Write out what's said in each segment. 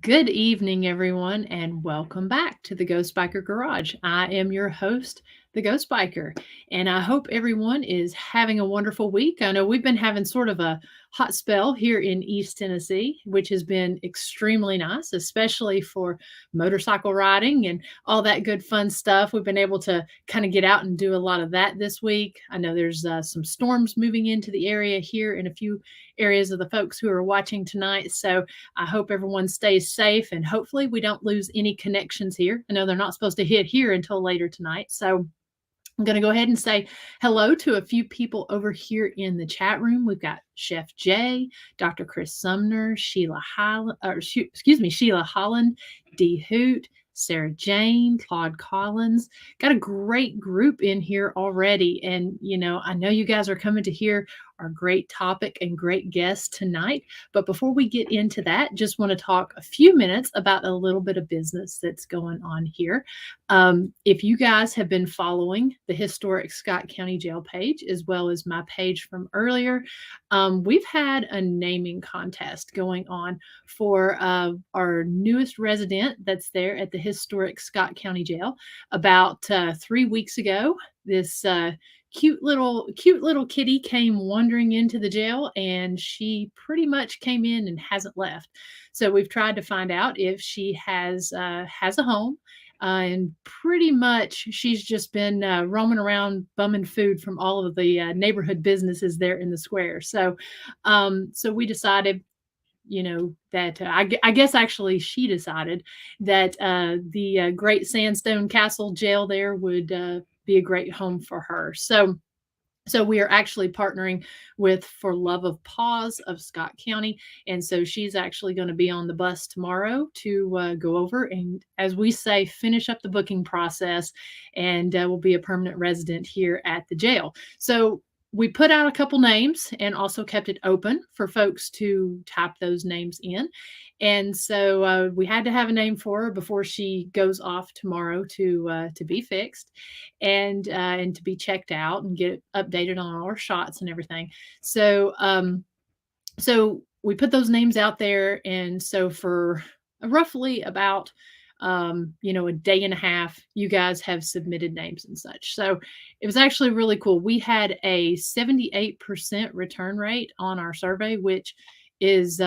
Good evening, everyone, and welcome back to the Ghost Biker Garage. I am your host, the Ghost Biker, and I hope everyone is having a wonderful week. I know we've been having sort of a hot spell here in East Tennessee, which has been extremely nice, especially for motorcycle riding and all that good fun stuff. We've been able to kind of get out and do a lot of that this week. I know there's some storms moving into the area here in a few areas of the folks who are watching tonight. So I hope everyone stays safe and hopefully we don't lose any connections here. I know they're not supposed to hit here until later tonight. So I'm going to go ahead and say hello to a few people over here in the chat room. We've got Chef Jay, Dr. Chris Sumner, Sheila Holland, Dee Hoot, Sarah Jane, Claude Collins. Got a great group in here already. And, I know you guys are coming to hear our great topic and great guest tonight. But before we get into that, just want to talk a few minutes about a little bit of business that's going on here. If you guys have been following the historic Scott County Jail page, as well as my page from earlier, we've had a naming contest going on for our newest resident that's there at the historic Scott County Jail. About 3 weeks ago, this cute little kitty came wandering into the jail, and she pretty much came in and hasn't left. So we've tried to find out if she has a home. And pretty much she's just been roaming around bumming food from all of the neighborhood businesses there in the square. So we decided, that I guess actually she decided that the Great Sandstone Castle jail there would be a great home for her. So we are actually partnering with For Love of Paws of Scott County. And so she's actually going to be on the bus tomorrow to go over and, as we say, finish up the booking process, and will be a permanent resident here at the jail. So we put out a couple names and also kept it open for folks to type those names in. And so we had to have a name for her before she goes off tomorrow to be fixed and to be checked out and get updated on all our shots and everything. So we put those names out there, and so for roughly about a day and a half, you guys have submitted names and such. So it was actually really cool. We had a 78% return rate on our survey, which is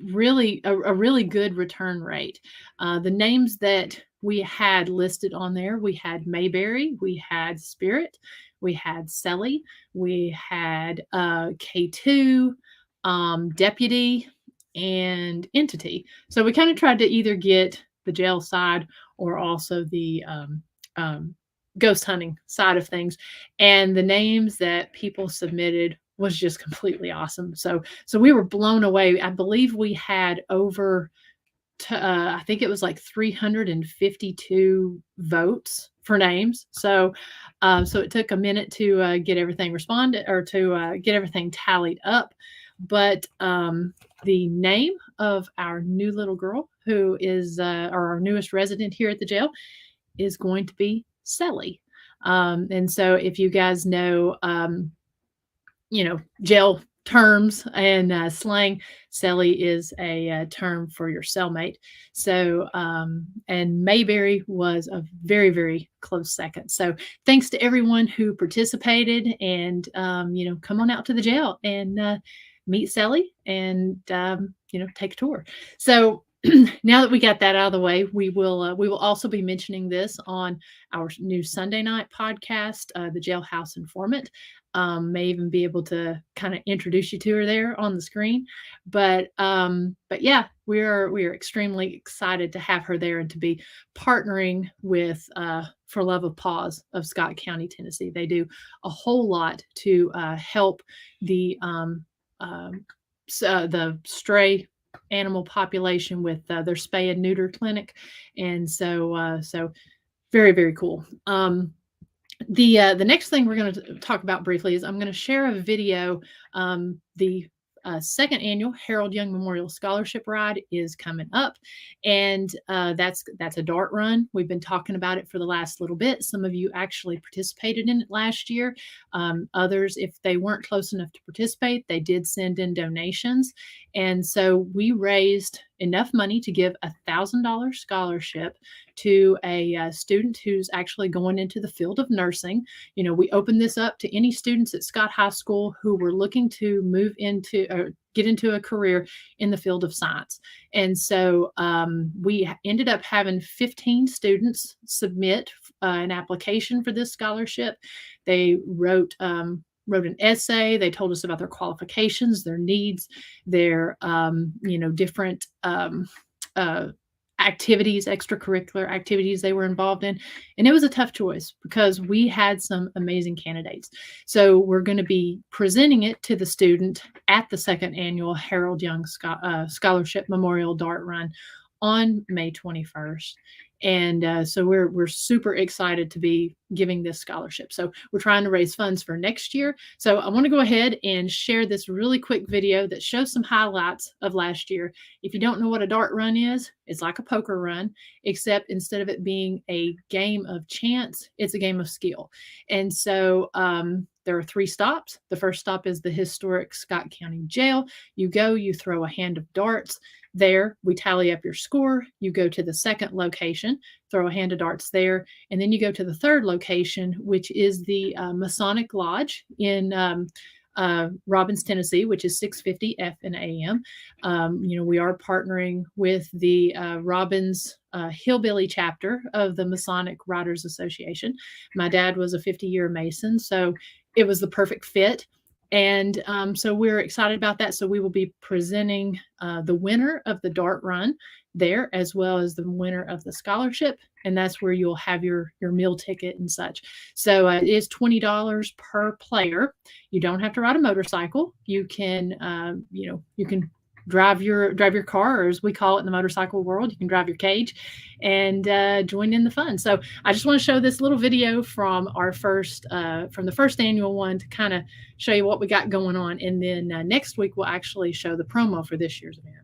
really a really good return rate. The names that we had listed on there, we had Mayberry, we had Spirit, we had Selly, we had K2, Deputy, and Entity. So we kind of tried to either get the jail side or also the ghost hunting side of things. And the names that people submitted was just completely awesome. So we were blown away. I believe we had over I think it was like 352 votes for names. So it took a minute to get everything responded, or to get everything tallied up. But the name of our new little girl, who is our newest resident here at the jail, is going to be Selly. And so if you guys know, jail terms and slang, Selly is a term for your cellmate. So, and Mayberry was a very, very close second. So thanks to everyone who participated, and, come on out to the jail and meet Selly and, take a tour. So now that we got that out of the way, we will also be mentioning this on our new Sunday night podcast, the Jailhouse Informant. May even be able to kind of introduce you to her there on the screen. But yeah, we are extremely excited to have her there and to be partnering with For Love of Paws of Scott County, Tennessee. They do a whole lot to help the stray animal population with their spay and neuter clinic. And so very, very cool. The next thing we're going to talk about briefly is I'm going to share a video. The second annual Harold Young Memorial Scholarship Ride is coming up, and that's a dart run. We've been talking about it for the last little bit. Some of you actually participated in it last year. Others, if they weren't close enough to participate, they did send in donations, and so we raised enough money to give $1,000 scholarship to a student who's actually going into the field of nursing. We opened this up to any students at Scott High School who were looking to move into or get into a career in the field of science. And so we ended up having 15 students submit an application for this scholarship. They wrote an essay. They told us about their qualifications, their needs, their different activities, extracurricular activities they were involved in. And it was a tough choice because we had some amazing candidates. So we're going to be presenting it to the student at the second annual Harold Young Scholarship Memorial Dart Run on May 21st. And so we're super excited to be giving this scholarship. So we're trying to raise funds for next year. So I want to go ahead and share this really quick video that shows some highlights of last year. If you don't know what a dart run is, it's like a poker run, except instead of it being a game of chance, it's a game of skill. And so there are 3 stops. The first stop is the historic Scott County Jail. You go, you throw a hand of darts. There, we tally up your score. You go to the second location, throw a hand of darts there, and then you go to the third location, which is the Masonic Lodge in Robbins, Tennessee, which is 650 F and AM. We are partnering with the Robbins Hillbilly chapter of the Masonic Writers Association. My dad was a 50-year Mason, so it was the perfect fit. And so we're excited about that. So we will be presenting the winner of the dart run there, as well as the winner of the scholarship. And that's where you'll have your meal ticket and such. So it is $20 per player. You don't have to ride a motorcycle. You can, you can drive your car, or as we call it in the motorcycle world, you can drive your cage and join in the fun. So I just want to show this little video from our from the first annual one to kind of show you what we got going on. And then next week, we'll actually show the promo for this year's event.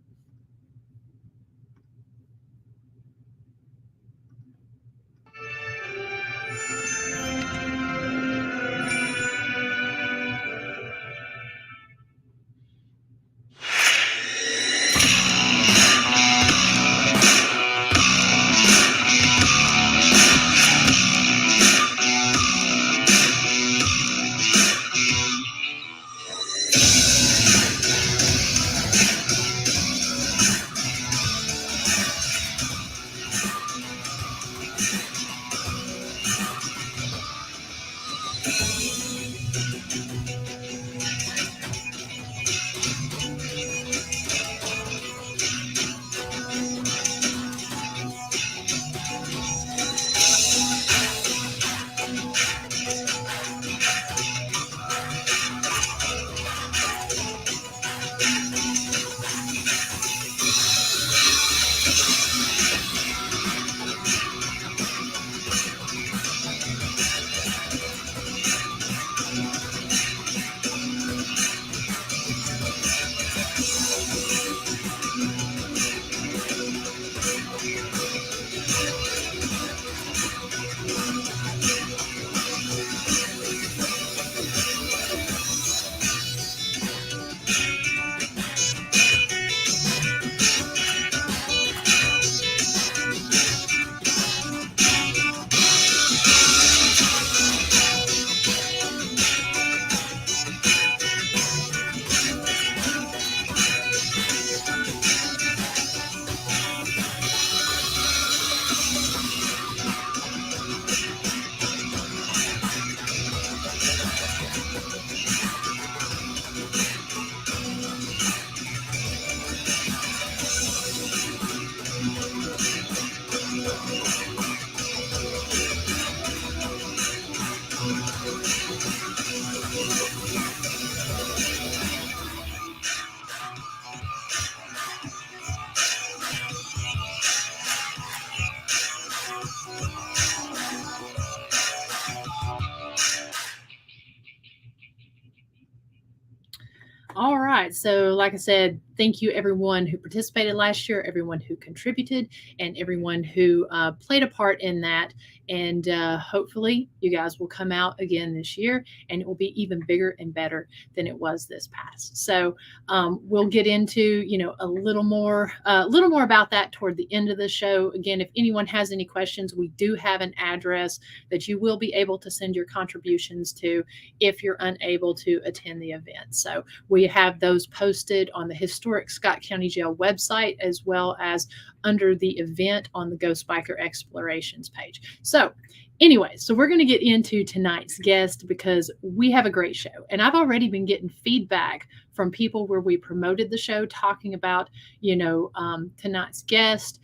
All right. So like I said, Thank you, everyone who participated last year, everyone who contributed, and everyone who played a part in that. And hopefully, you guys will come out again this year, and it will be even bigger and better than it was this past. So we'll get into a little more about that toward the end of the show. Again, if anyone has any questions, we do have an address that you will be able to send your contributions to if you're unable to attend the event. So we have those posted on the historic Scott County Jail website, as well as under the event on the Ghost Biker Explorations page. So anyway, so we're going to get into tonight's guest because we have a great show. And I've already been getting feedback from people where we promoted the show talking about, tonight's guest.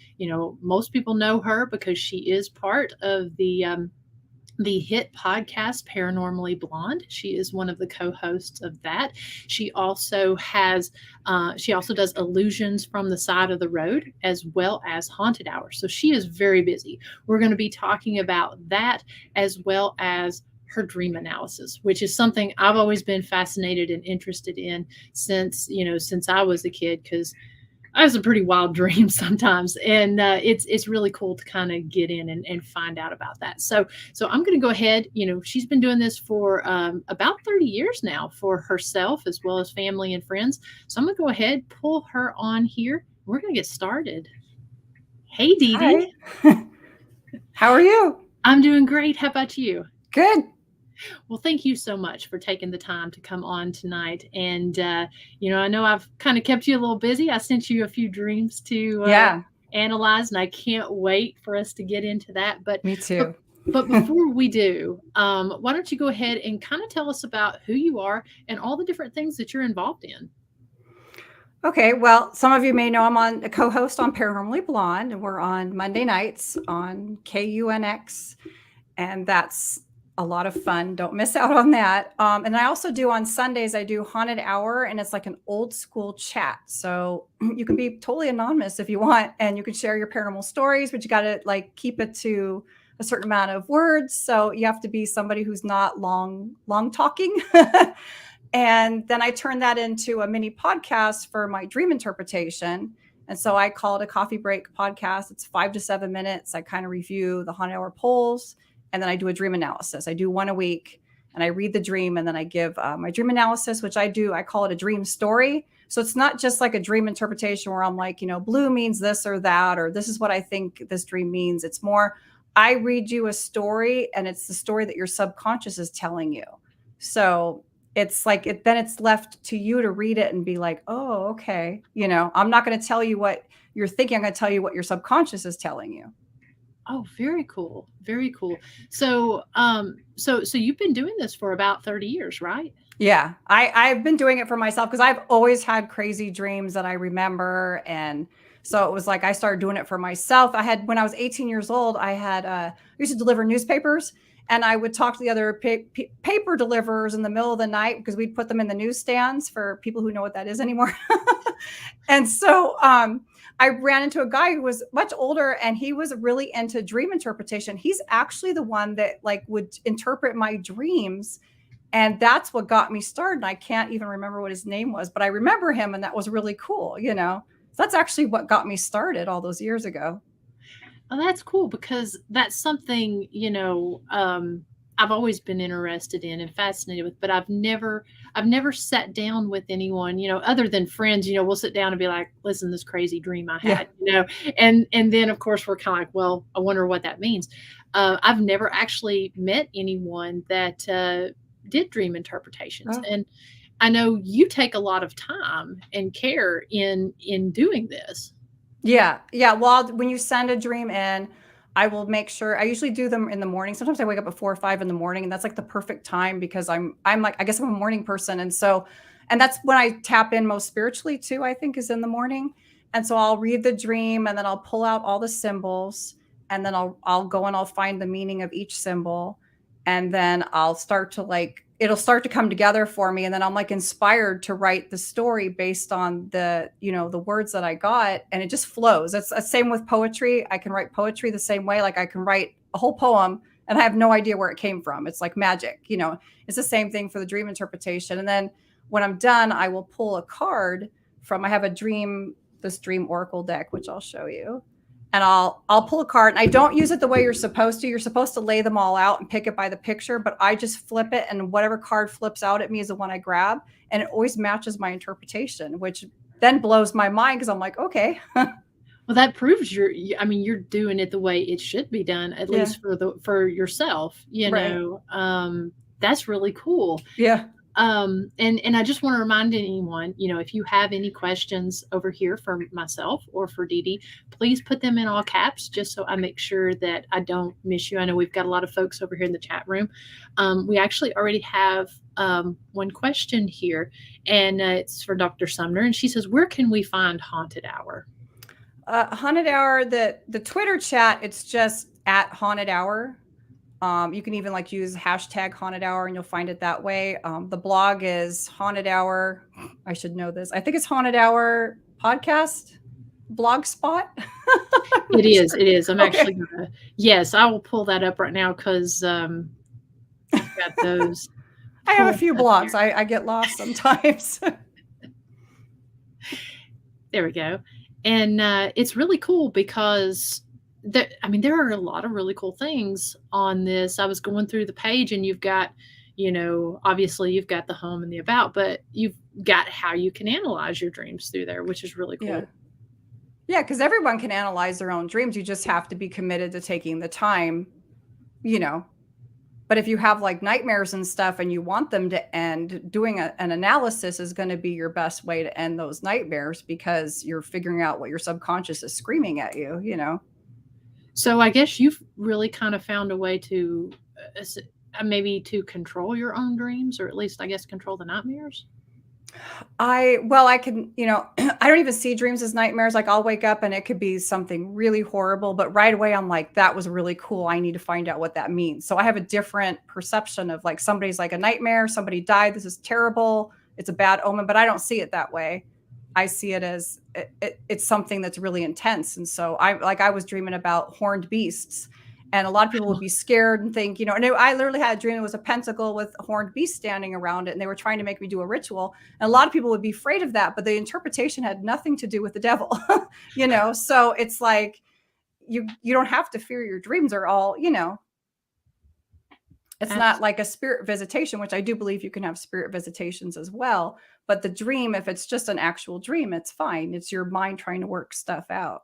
Most people know her because she is part of the hit podcast Paranormally Blonde. She is one of the co-hosts of that. She also does Illusions from the Side of the Road, as well as Haunted Hour. So she is very busy. We're going to be talking about that, as well as her dream analysis, which is something I've always been fascinated and interested in since I was a kid, because I have some pretty wild dreams sometimes, and it's really cool to kind of get in and find out about that. So I'm going to go ahead. She's been doing this for about 30 years now for herself, as well as family and friends. So I'm going to go ahead, pull her on here. We're going to get started. Hey, Deedee. Hi. How are you? I'm doing great. How about you? Good. Well, thank you so much for taking the time to come on tonight. And, I know I've kind of kept you a little busy. I sent you a few dreams to analyze, and I can't wait for us to get into that. But me too. But before we do, why don't you go ahead and kind of tell us about who you are and all the different things that you're involved in? Okay, well, some of you may know I'm on a co-host on Paranormally Blonde, and we're on Monday nights on KUNX, and that's a lot of fun. Don't miss out on that. And I also do on Sundays, I do Haunted Hour, and it's like an old school chat. So you can be totally anonymous if you want, and you can share your paranormal stories, but you got to keep it to a certain amount of words. So you have to be somebody who's not long talking. And then I turned that into a mini podcast for my dream interpretation. And so I call it a coffee break podcast. It's 5 to 7 minutes. I kind of review the Haunted Hour polls, and then I do a dream analysis. I do one a week, and I read the dream, and then I give my dream analysis, which I call it a dream story. So it's not just like a dream interpretation where I'm like, blue means this or that, or this is what I think this dream means. It's more, I read you a story, and it's the story that your subconscious is telling you. So it's like then it's left to you to read it and be like, oh, okay. I'm not going to tell you what you're thinking. I'm going to tell you what your subconscious is telling you. Oh, very cool. Very cool. So, so you've been doing this for about 30 years, right? Yeah, I've been doing it for myself because I've always had crazy dreams that I remember. And so it was like, I started doing it for myself. When I was 18 years old, I used to deliver newspapers, and I would talk to the other paper deliverers in the middle of the night because we'd put them in the newsstands for people who know what that is anymore. And so, I ran into a guy who was much older, and he was really into dream interpretation. He's actually the one that would interpret my dreams. And that's what got me started. And I can't even remember what his name was, but I remember him, and that was really cool. So that's actually what got me started all those years ago. Oh, that's cool, because that's something, I've always been interested in and fascinated with, but I've never sat down with anyone, other than friends. We'll sit down and be like, listen, this crazy dream I had, and then of course we're kind of like, well, I wonder what that means. I've never actually met anyone that did dream interpretations. Oh. And I know you take a lot of time and care in doing this. Yeah. Well, when you send a dream in, I will make sure. I usually do them in the morning. Sometimes I wake up at 4 or 5 in the morning, and that's like the perfect time because I'm like, I guess I'm a morning person. And that's when I tap in most spiritually too, I think, is in the morning. And so I'll read the dream, and then I'll pull out all the symbols, and then I'll go and I'll find the meaning of each symbol. And then I'll start to it'll start to come together for me. And then I'm inspired to write the story based on the words that I got, and it just flows. It's the same with poetry. I can write poetry the same way. I can write a whole poem and I have no idea where it came from. It's like magic, it's the same thing for the dream interpretation. And then when I'm done, I will pull a card I have this dream oracle deck, which I'll show you. And I'll pull a card, and I don't use it the way you're supposed to. You're supposed to lay them all out and pick it by the picture, but I just flip it, and whatever card flips out at me is the one I grab, and it always matches my interpretation, which then blows my mind because I'm like, okay. Well, that proves you're doing it the way it should be done, at Yeah. least for yourself, Right. That's really cool. Yeah. And I just want to remind anyone, if you have any questions over here for myself or for Deedee, please put them in all caps, just so I make sure that I don't miss you. I know we've got a lot of folks over here in the chat room. We actually already have one question here, and it's for Dr. Sumner, and she says, "Where can we find Haunted Hour?" Haunted Hour, the Twitter chat, it's just at Haunted Hour. You can even use hashtag Haunted Hour, and you'll find it that way. The blog is Haunted Hour. I should know this. I think it's Haunted Hour podcast blogspot. It is. It is. I'm actually gonna. Yes, I will pull that up right now because I've got those. I have a few blogs. I get lost sometimes. There we go. And it's really cool because there are a lot of really cool things on this. I was going through the page, and you've got, obviously you've got the home and the about, but you've got how you can analyze your dreams through there, which is really cool. Yeah, because everyone can analyze their own dreams. You just have to be committed to taking the time, But if you have nightmares and stuff and you want them to end, doing an analysis is going to be your best way to end those nightmares, because you're figuring out what your subconscious is screaming at you, So I guess you've really kind of found a way to maybe to control your own dreams, or at least I guess control the nightmares. I can, I don't even see dreams as nightmares. I'll wake up and it could be something really horrible, but right away I'm like, that was really cool. I need to find out what that means. So I have a different perception of somebody's a nightmare, somebody died, this is terrible, it's a bad omen, but I don't see it that way. I see it as it's something that's really intense. And so I was dreaming about horned beasts, and a lot of people would be scared and think, and I literally had a dream. It was a pentacle with a horned beast standing around it, and they were trying to make me do a ritual. And a lot of people would be afraid of that, but the interpretation had nothing to do with the devil, So it's you don't have to fear your dreams are all, It's not like a spirit visitation, which I do believe you can have spirit visitations as well. But the dream, if it's just an actual dream, it's fine. It's your mind trying to work stuff out.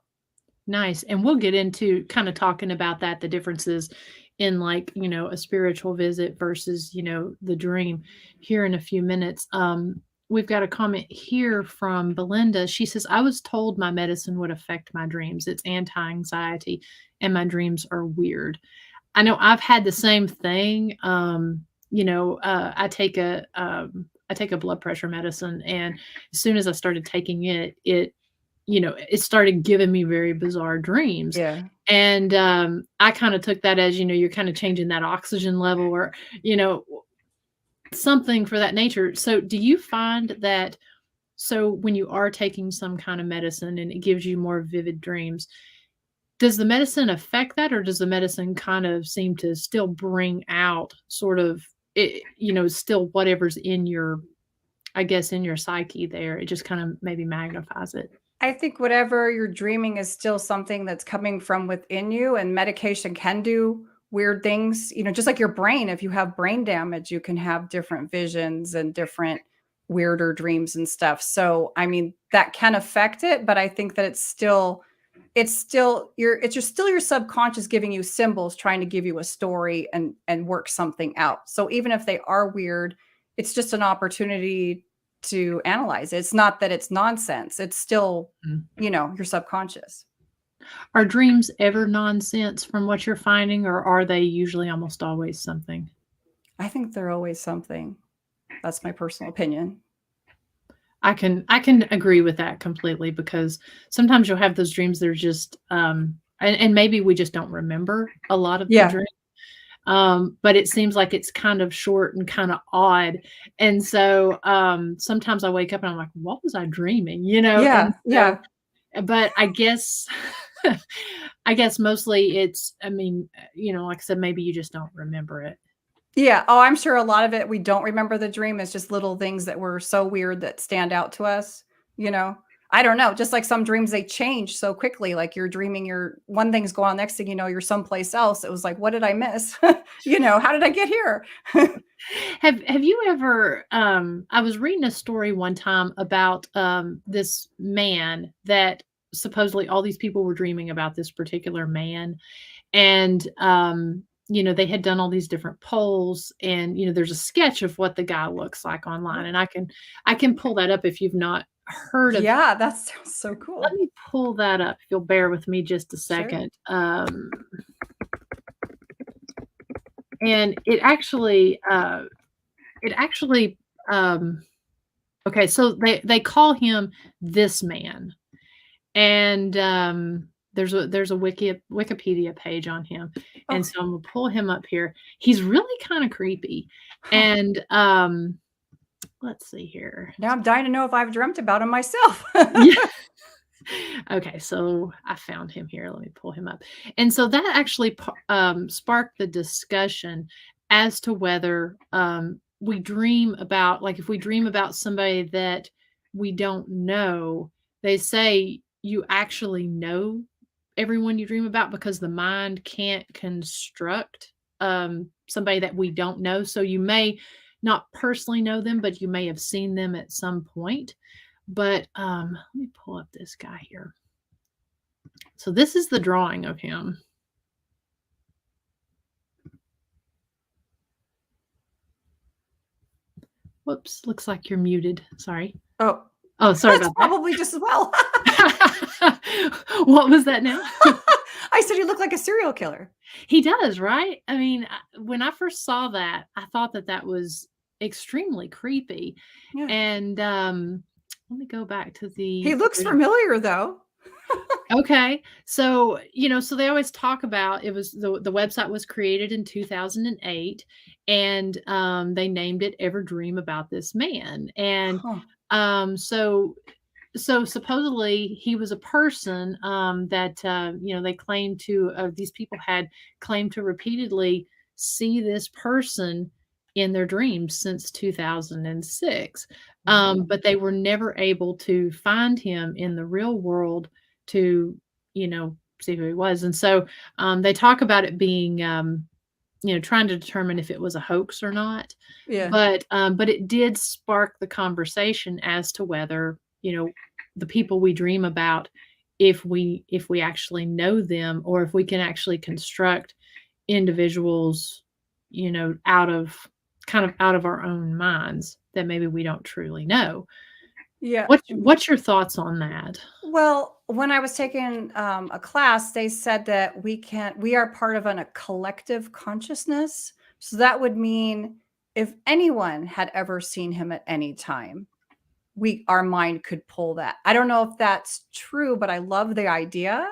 Nice. And we'll get into kind of talking about that, the differences in a spiritual visit versus, the dream here in a few minutes. We've got a comment here from Belinda. She says, "I was told my medicine would affect my dreams. It's anti-anxiety, and my dreams are weird." I know I've had the same thing. I take a blood pressure medicine, and as soon as I started taking it, it started giving me very bizarre dreams. Yeah. And I kind of took that as, you're kind of changing that oxygen level, or, something for that nature. So do you find that, when you are taking some kind of medicine and it gives you more vivid dreams, does the medicine affect that, or does the medicine kind of seem to still bring out sort of, still whatever's in your, I guess, in your psyche there? It just kind of maybe magnifies it. I think whatever you're dreaming is still something that's coming from within you, and medication can do weird things, just like your brain. If you have brain damage, you can have different visions and different weirder dreams and stuff. So, that can affect it, but I think that it's still your subconscious giving you symbols, trying to give you a story and work something out. So even if they are weird, it's just an opportunity to analyze it. It's not that it's nonsense. It's still, your subconscious. Are dreams ever nonsense from what you're finding, or are they usually almost always something? I think they're always something. That's my personal opinion. I can agree with that completely, because sometimes you'll have those dreams that are just, and maybe we just don't remember a lot of the dream. But it seems like it's kind of short and kind of odd. And so sometimes I wake up and I'm like, what was I dreaming? Yeah. But I guess, mostly it's, like I said, maybe you just don't remember it. Yeah. Oh, I'm sure a lot of it, we don't remember the dream. It's just little things that were so weird that stand out to us. you know? I don't know. Just like some dreams, they change so quickly. Like you're dreaming, you're one thing's going on, next thing you know, you're someplace else. It was like, what did I miss? How did I get here? Have you ever I was reading a story one time about this man that supposedly all these people were dreaming about this particular man. And they had done all these different polls, and there's a sketch of what the guy looks like online, and I can pull that up if you've not heard of. Yeah, that sounds so Let cool. me pull that up if you'll bear with me just a Sure. second. And it actually okay, so they call him this man. And there's a Wikipedia page on him, and Oh, so I'm gonna pull him up here. He's really kind of creepy. huh. And let's see here. Now I'm dying to know if I've dreamt about him myself. Yeah. Okay, so I found him here. Let me pull him up. And so that actually sparked the discussion as to whether we dream about, like, if we dream about somebody that we don't know, they say you actually know everyone you dream about because the mind can't construct somebody that we don't know. So you may not personally know them, but you may have seen them at some point. But let me pull up this guy here. So this is the drawing of him. Whoops, looks like you're muted. Sorry. Oh, Oh, sorry that's about that. probably just as well. What was that now? I said you look like a serial killer. He does, right? I mean, when I first saw that, I thought that was extremely creepy. Yeah. And let me go back to He the looks original. familiar though. Okay. So, so they always talk about, it was the website was created in 2008, and they named it Ever Dream About This Man. And Huh. so supposedly he was a person that they claimed to these people had claimed to repeatedly see this person in their dreams since 2006. Wow. But they were never able to find him in the real world to see who he was. And so they talk about it being trying to determine if it was a hoax or not. Yeah. But it did spark the conversation as to whether the people we dream about, if we actually know them, or if we can actually construct individuals out of our own minds that maybe we don't truly know. Yeah. What's your thoughts on that? Well, when I was taking a class, they said that we are part of a collective consciousness. So that would mean if anyone had ever seen him at any time, our mind could pull that. I don't know if that's true, but I love the idea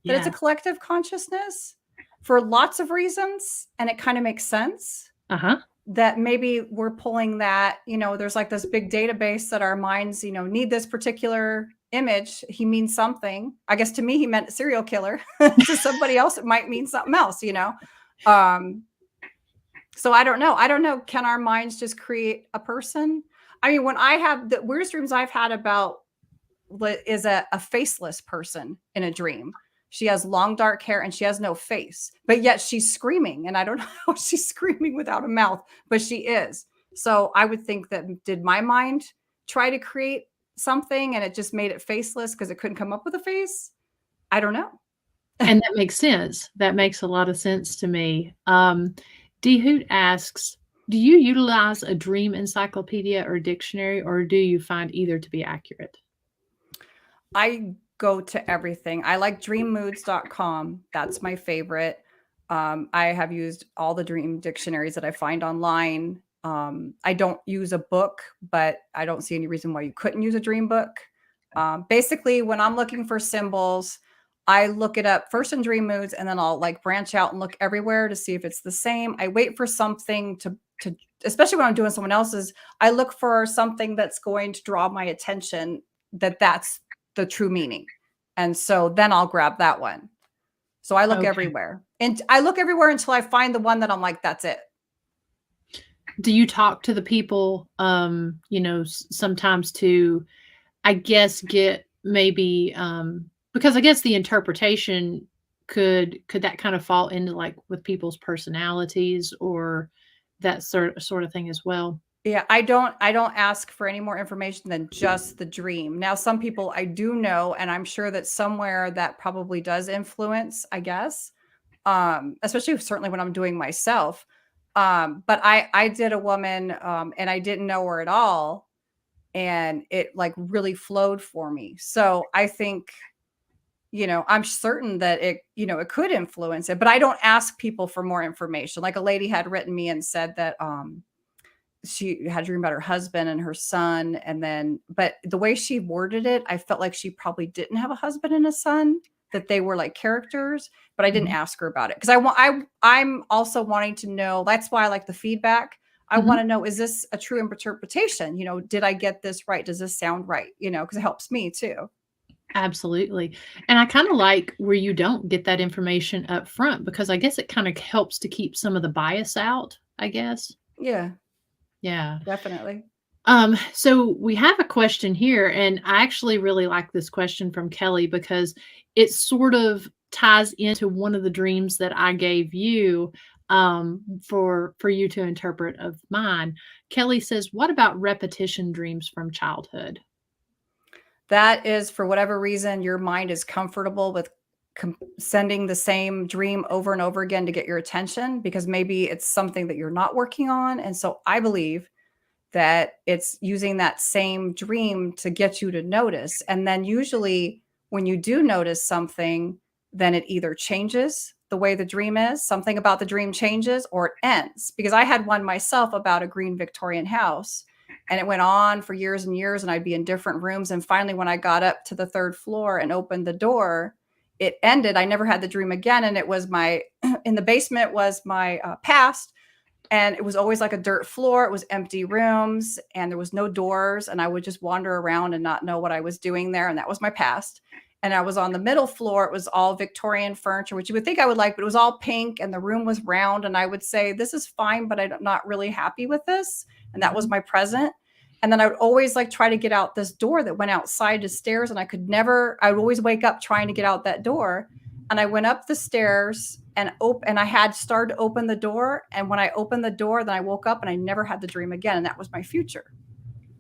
that it's a Yeah. collective consciousness for lots of reasons. And it kind of makes sense Uh-huh. that maybe we're pulling that, there's like this big database that our minds, need this particular image. He means something. I guess to me, he meant serial killer. To somebody else, it might mean something else, So I don't know. I don't know. Can our minds just create a person? I mean, when I have the weirdest dreams I've had about is a faceless person in a dream. She has long dark hair and she has no face, but yet she's screaming. And I don't know how she's screaming without a mouth, but she is. So I would think that, did my mind try to create something and it just made it faceless because it couldn't come up with a face? I don't know. And that makes sense. That makes a lot of sense to me. D Hoot asks, do you utilize a dream encyclopedia or dictionary, or do you find either to be accurate? I go to everything. I like dreammoods.com. That's my favorite. I have used all the dream dictionaries that I find online. I don't use a book, but I don't see any reason why you couldn't use a dream book. Basically, when I'm looking for symbols, I look it up first in dream moods, and then I'll like branch out and look everywhere to see if it's the same. I wait for something to especially when I'm doing someone else's, I look for something that's going to draw my attention, that's the true meaning. And so then I'll grab that one. So I look Okay. everywhere. And I look everywhere until I find the one that I'm like, that's it. Do you talk to the people, sometimes to I guess get maybe because I guess the interpretation could that kind of fall into like with people's personalities or that sort of thing as well. Yeah, I don't ask for any more information than just the dream. Now, some people I do know, and I'm sure that somewhere that probably does influence, I guess. Especially certainly when I'm doing myself. But I did a woman and I didn't know her at all. And it like really flowed for me. So I think, I'm certain that it could influence it, but I don't ask people for more information. Like a lady had written me and said that she had a dream about her husband and her son. And then, but the way she worded it, I felt like she probably didn't have a husband and a son, that they were like characters, but I didn't Mhm. ask her about it. Cause I'm also wanting to know, that's why I like the feedback. I want Mhm. to know, is this a true interpretation? Did I get this right? Does this sound right? Cause it helps me too. Absolutely. And I kind of like where you don't get that information up front because I guess it kind of helps to keep some of the bias out, I guess. Yeah, Yeah. definitely. So we have a question here, and I actually really like this question from Kelly because it sort of ties into one of the dreams that I gave you for you to interpret of mine. Kelly says, "What about repetition dreams from childhood?" That is for whatever reason, your mind is comfortable with sending the same dream over and over again to get your attention because maybe it's something that you're not working on. And so I believe that it's using that same dream to get you to notice. And then usually when you do notice something, then it either changes the way the dream is, something about the dream changes, or it ends. Because I had one myself about a green Victorian house and it went on for years and years and I'd be in different rooms. And finally, when I got up to the third floor and opened the door, it ended. I never had the dream again. And it was in the basement was my past, and it was always like a dirt floor. It was empty rooms and there was no doors. And I would just wander around and not know what I was doing there. And that was my past. And I was on the middle floor. It was all Victorian furniture, which you would think I would like, but it was all pink and the room was round. And I would say, this is fine, but I'm not really happy with this. And that was Mhm. my present. And then I would always like try to get out this door that went outside to stairs. And I would always wake up trying to get out that door. And I went up the stairs and I had started to open the door. And when I opened the door, then I woke up and I never had the dream again. And that was my future.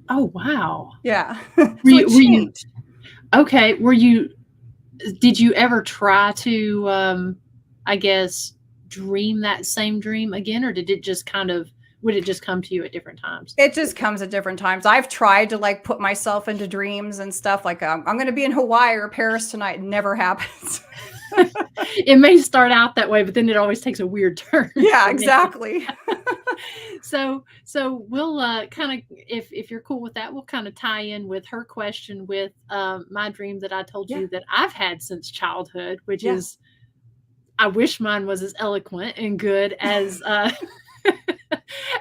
Oh, wow. Yeah. Were So it you changed. okay? Did you ever try to I guess dream that same dream again, or did it just kind of would it just come to you at different times? It just comes at different times. I've tried to like put myself into dreams and stuff like I'm going to be in Hawaii or Paris tonight. It never happens. It may start out that way, but then it always takes a weird turn Yeah, for me. exactly. So we'll kind of if you're cool with that, we'll kind of tie in with her question with my dream that I told Yeah. you that I've had since childhood, which Yeah. is I wish mine was as eloquent and good as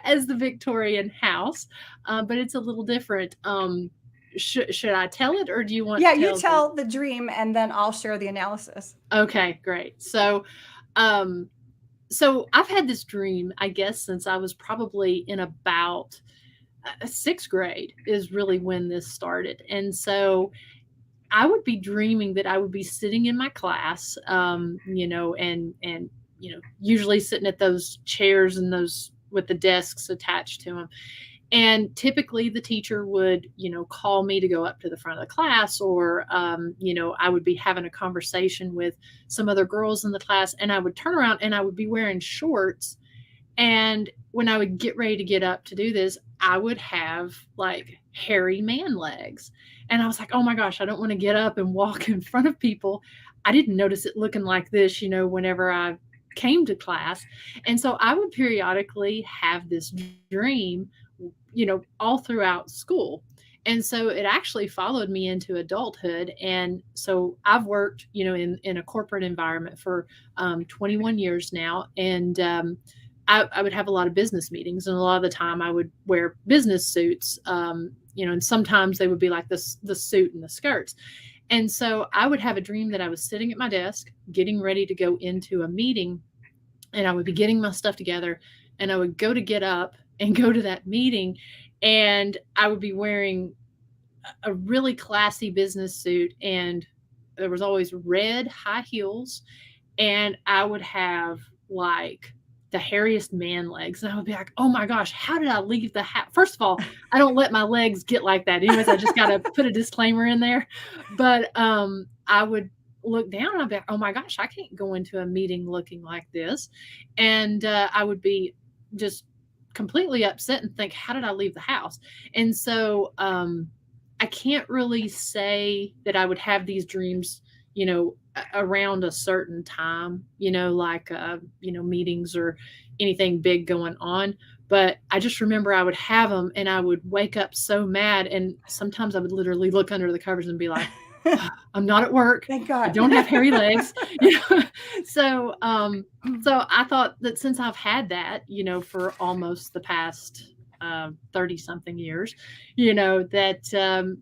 as the Victorian house, but it's a little different. Should I tell it, or do you want Yeah. to You tell the? tell the dream and then I'll share the analysis. Okay, great. Um, so I've had this dream, I guess, since I was probably in about sixth grade is really when this started, and so I would be dreaming that I would be sitting in my class, and usually sitting at those chairs and those with the desks attached to them. And typically, the teacher would, call me to go up to the front of the class, or, I would be having a conversation with some other girls in the class, and I would turn around and I would be wearing shorts. And when I would get ready to get up to do this, I would have like hairy man legs. And I was like, oh my gosh, I don't want to get up and walk in front of people. I didn't notice it looking like this, whenever I came to class. And so I would periodically have this dream, all throughout school. And so it actually followed me into adulthood. And so I've worked, in a corporate environment for 21 years now. And I would have a lot of business meetings, and a lot of the time I would wear business suits, and sometimes they would be like the suit and the skirts. And so I would have a dream that I was sitting at my desk, getting ready to go into a meeting, and I would be getting my stuff together, and I would go to get up and go to that meeting, and I would be wearing a really classy business suit, and there was always red high heels, and I would have like the hairiest man legs, and I would be like, "Oh my gosh, how did I leave the house?" First of all, I don't let my legs get like that. Anyways, I just got to put a disclaimer in there. But I would look down and I'd be like, "Oh my gosh, I can't go into a meeting looking like this," and I would be just completely upset and think, "How did I leave the house?" And so I can't really say that I would have these dreams, around a certain time, like, meetings or anything big going on. But I just remember I would have them and I would wake up so mad. And sometimes I would literally look under the covers and be like, I'm not at work. Thank I God. don't have hairy legs. So, so I thought that since I've had that, for almost the past 30 something years, that,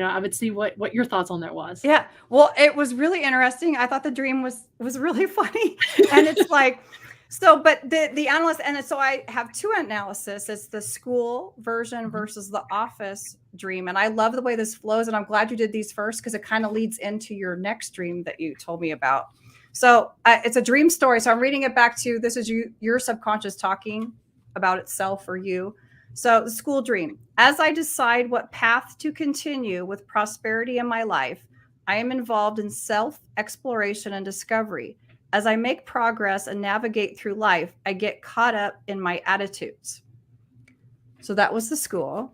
I would see what your thoughts on that was. Yeah. Well, it was really interesting. I thought the dream was really funny. And it's like, so, but the analyst, and so I have two analysis. It's the school version versus the office dream. And I love the way this flows. And I'm glad you did these first because it kind of leads into your next dream that you told me about. So it's a dream story. So I'm reading it back to you. This is your subconscious talking about itself or you. So the school dream. As I decide what path to continue with prosperity in my life, I am involved in self-exploration and discovery. As I make progress and navigate through life, I get caught up in my attitudes. So that was the school.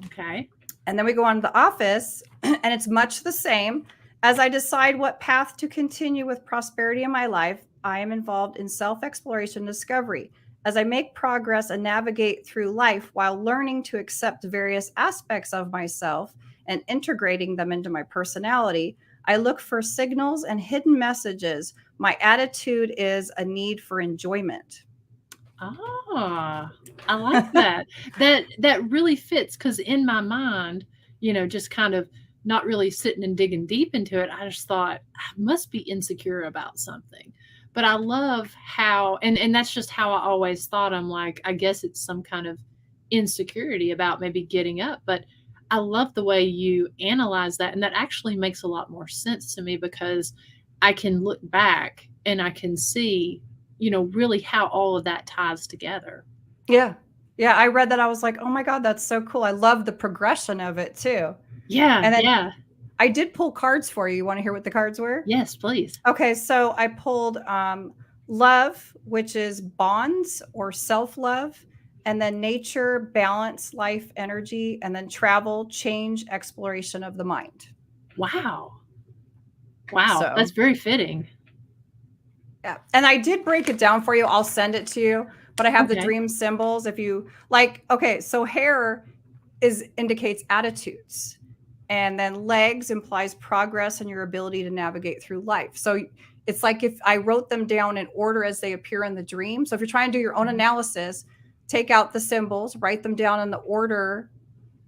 Okay. And then we go on to the office, and it's much the same. As I decide what path to continue with prosperity in my life, I am involved in self-exploration and discovery. As I make progress and navigate through life while learning to accept various aspects of myself and integrating them into my personality, I look for signals and hidden messages. My attitude is a need for enjoyment. Ah, I like that. That really fits because in my mind, just kind of not really sitting and digging deep into it, I just thought I must be insecure about something. But I love how, and that's just how I always thought. I'm like, I guess it's some kind of insecurity about maybe getting up. But I love the way you analyze that. And that actually makes a lot more sense to me because I can look back and I can see, really how all of that ties together. Yeah. Yeah. I read that. I was like, oh my God, that's so cool. I love the progression of it too. Yeah. And then Yeah. I did pull cards for you. You want to hear what the cards were? Yes, please. Okay. So I pulled love, which is bonds or self-love, and then nature, balance, life, energy, and then travel, change, exploration of the mind. Wow. Wow. So, That's very fitting. yeah. And I did break it down for you. I'll send it to you, but I have the Okay. dream symbols. If you like, okay, so hair indicates attitudes. And then legs implies progress and your ability to navigate through life. So it's like if I wrote them down in order as they appear in the dream. So if you're trying to do your own analysis, take out the symbols, write them down in the order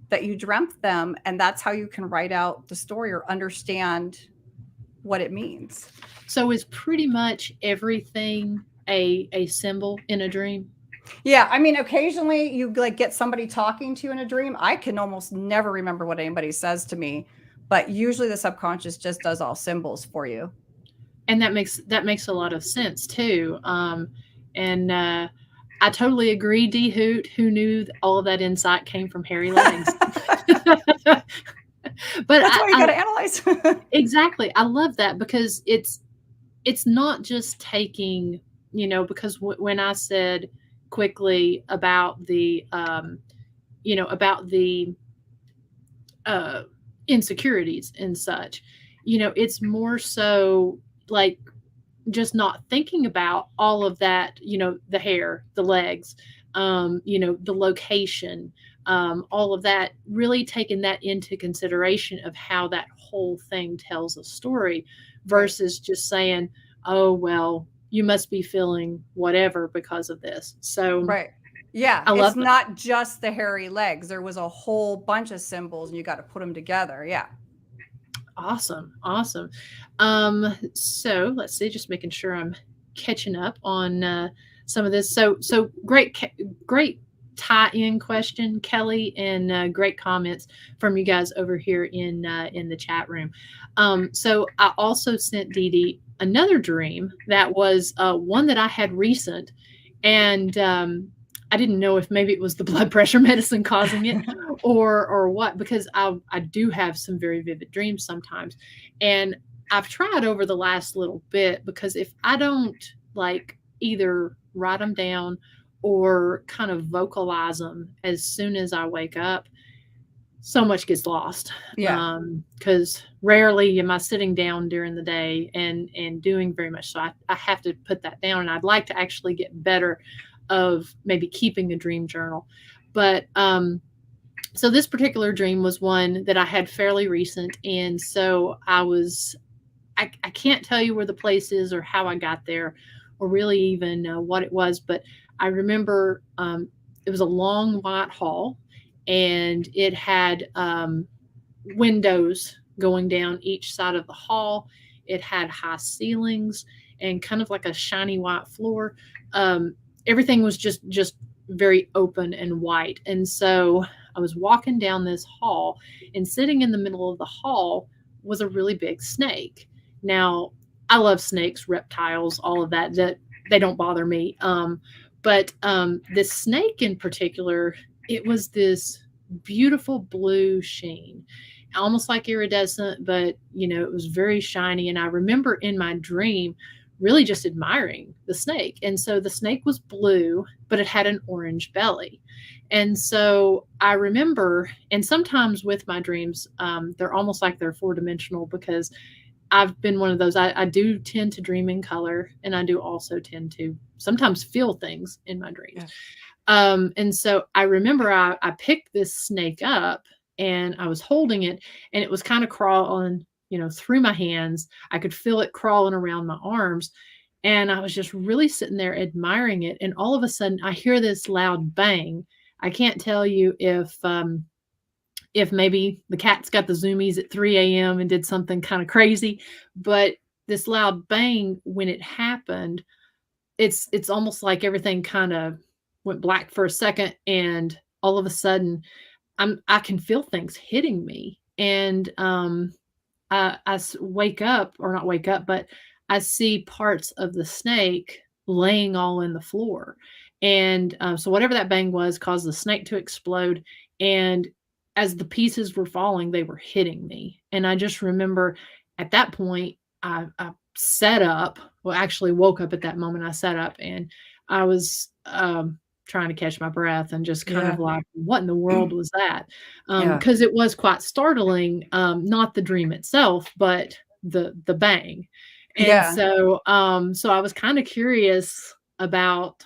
that you dreamt them. And that's how you can write out the story or understand what it means. So is pretty much everything a symbol in a dream? Yeah, I mean, occasionally you like get somebody talking to you in a dream. I can almost never remember what anybody says to me, but usually the subconscious just does all symbols for you. And that makes a lot of sense too. And I totally agree, D Hoot. Who knew all of that insight came from hairy legs? But that's why you got to analyze. Exactly. I love that because it's not just taking, because when I said quickly about the insecurities and such, it's more so like just not thinking about all of that, the hair, the legs, the location, all of that, really taking that into consideration of how that whole thing tells a story versus just saying, oh, well, you must be feeling whatever because of this. So, right. Yeah. I love it's that. not just the hairy legs. There was a whole bunch of symbols and you got to put them together. Yeah. Awesome. Awesome. So let's see, just making sure I'm catching up on some of this. So great tie-in question, Kelly, and great comments from you guys over here in the chat room. So I also sent Deedee another dream that was one that I had recent, and I didn't know if maybe it was the blood pressure medicine causing it or what, because I do have some very vivid dreams sometimes. And I've tried over the last little bit, because if I don't like either write them down or kind of vocalize them as soon as I wake up, so much gets lost. Yeah. Because rarely am I sitting down during the day and doing very much. So I have to put that down, and I'd like to actually get better of maybe keeping a dream journal. But so this particular dream was one that I had fairly recent, and so I can't tell you where the place is or how I got there, or really even what it was, but I remember it was a long white hall, and it had windows going down each side of the hall. It had high ceilings and kind of like a shiny white floor. Everything was just very open and white. And so I was walking down this hall, and sitting in the middle of the hall was a really big snake. Now, I love snakes, reptiles, all of that. That they don't bother me. But this snake in particular, it was this beautiful blue sheen, almost like iridescent, but it was very shiny. And I remember in my dream really just admiring the snake. And so the snake was blue, but it had an orange belly. And so I remember, and sometimes with my dreams, they're almost like they're 4-dimensional, because I've been one of those. I do tend to dream in color, and I do also tend to sometimes feel things in my dreams. Yeah. And so I remember I picked this snake up, and I was holding it, and it was kind of crawling, through my hands. I could feel it crawling around my arms, and I was just really sitting there admiring it. And all of a sudden I hear this loud bang. I can't tell you if maybe the cat's got the zoomies at 3 a.m. and did something kind of crazy, but this loud bang, when it happened, it's almost like everything kind of went black for a second, and all of a sudden I can feel things hitting me. And I wake up, or not wake up, but I see parts of the snake laying all in the floor. And so whatever that bang was caused the snake to explode. And as the pieces were falling, they were hitting me. And I just remember at that point, I sat up. Well, actually woke up at that moment. I sat up, and I was trying to catch my breath, and just kind of like, what in the world was that? Because it was quite startling, not the dream itself, but the bang. And so I was kind of curious about,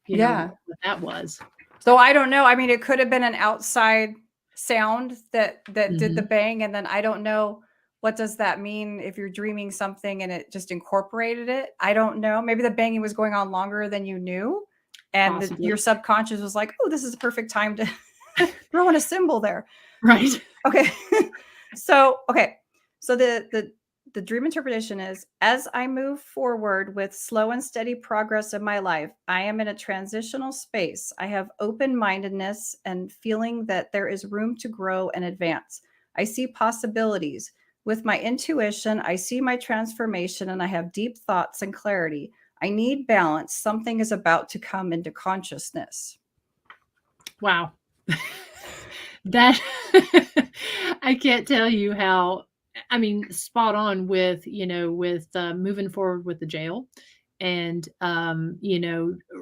what that was. So I don't know. I mean, it could have been an outside sound that did the bang, and then I don't know, what does that mean if you're dreaming something and it just incorporated it? I don't know. Maybe the banging was going on longer than you knew, and your subconscious was like, oh, this is the perfect time to throw in a symbol there. Right. Okay. So the dream interpretation is, as I move forward with slow and steady progress in my life, I am in a transitional space. I have open-mindedness and feeling that there is room to grow and advance. I see possibilities. With my intuition, I see my transformation, and I have deep thoughts and clarity. I need balance. Something is about to come into consciousness. Wow. That I can't tell you how, I mean, spot on with, with moving forward with the jail. And,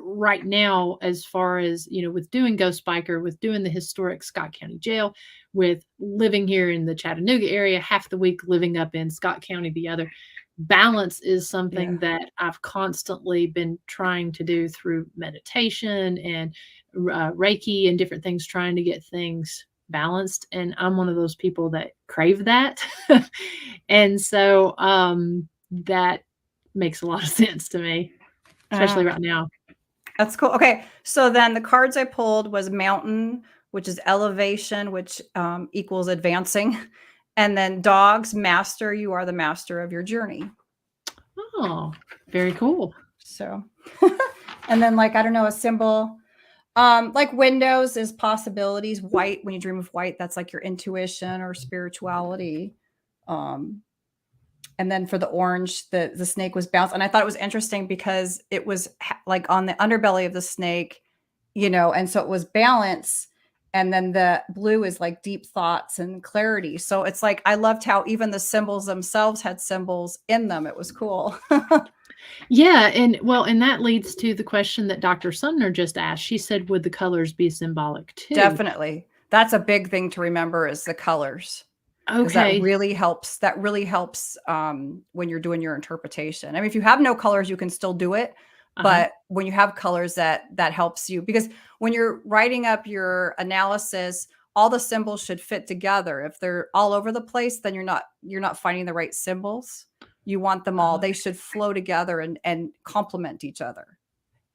right now, as far as, with doing Ghost Biker, with doing the historic Scott County Jail, with living here in the Chattanooga area, half the week living up in Scott County, the other, balance is something that I've constantly been trying to do through meditation and Reiki and different things, trying to get things balanced. And I'm one of those people that crave that. And so that makes a lot of sense to me, especially right now. That's cool. Okay. So then the cards I pulled was mountain, which is elevation, which equals advancing. And then dogs, master, you are the master of your journey. Oh, very cool. So, and then I don't know, a symbol Like windows is possibilities. White, when you dream of white, that's like your intuition or spirituality. Um, and then for the orange, the snake was bounced. And I thought it was interesting because it was like on the underbelly of the snake, and so it was balance. And then the blue is like deep thoughts and clarity. So it's like I loved how even the symbols themselves had symbols in them. It was cool. Yeah, and that leads to the question that Dr. Sumner just asked. She said, "Would the colors be symbolic too?" Definitely. That's a big thing to remember is the colors. Because that Okay. really helps. That really helps when you're doing your interpretation. I mean, if you have no colors, you can still do it. Uh-huh. But when you have colors, that helps you because when you're writing up your analysis, all the symbols should fit together. If they're all over the place, then you're not finding the right symbols. You want them all. Uh-huh. They should flow together and complement each other.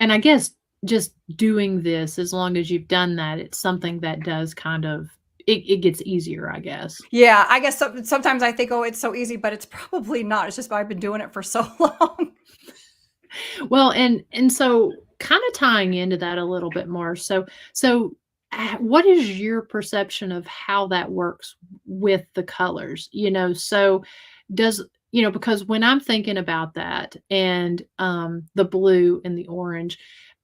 And I guess just doing this, as long as you've done that, it's something that does kind of it gets easier, I guess. Yeah, I guess sometimes I think, oh, it's so easy, but it's probably not. It's just I've been doing it for so long. Well, and so kind of tying into that a little bit more. What is your perception of how that works with the colors? So does because when I'm thinking about that and the blue and the orange,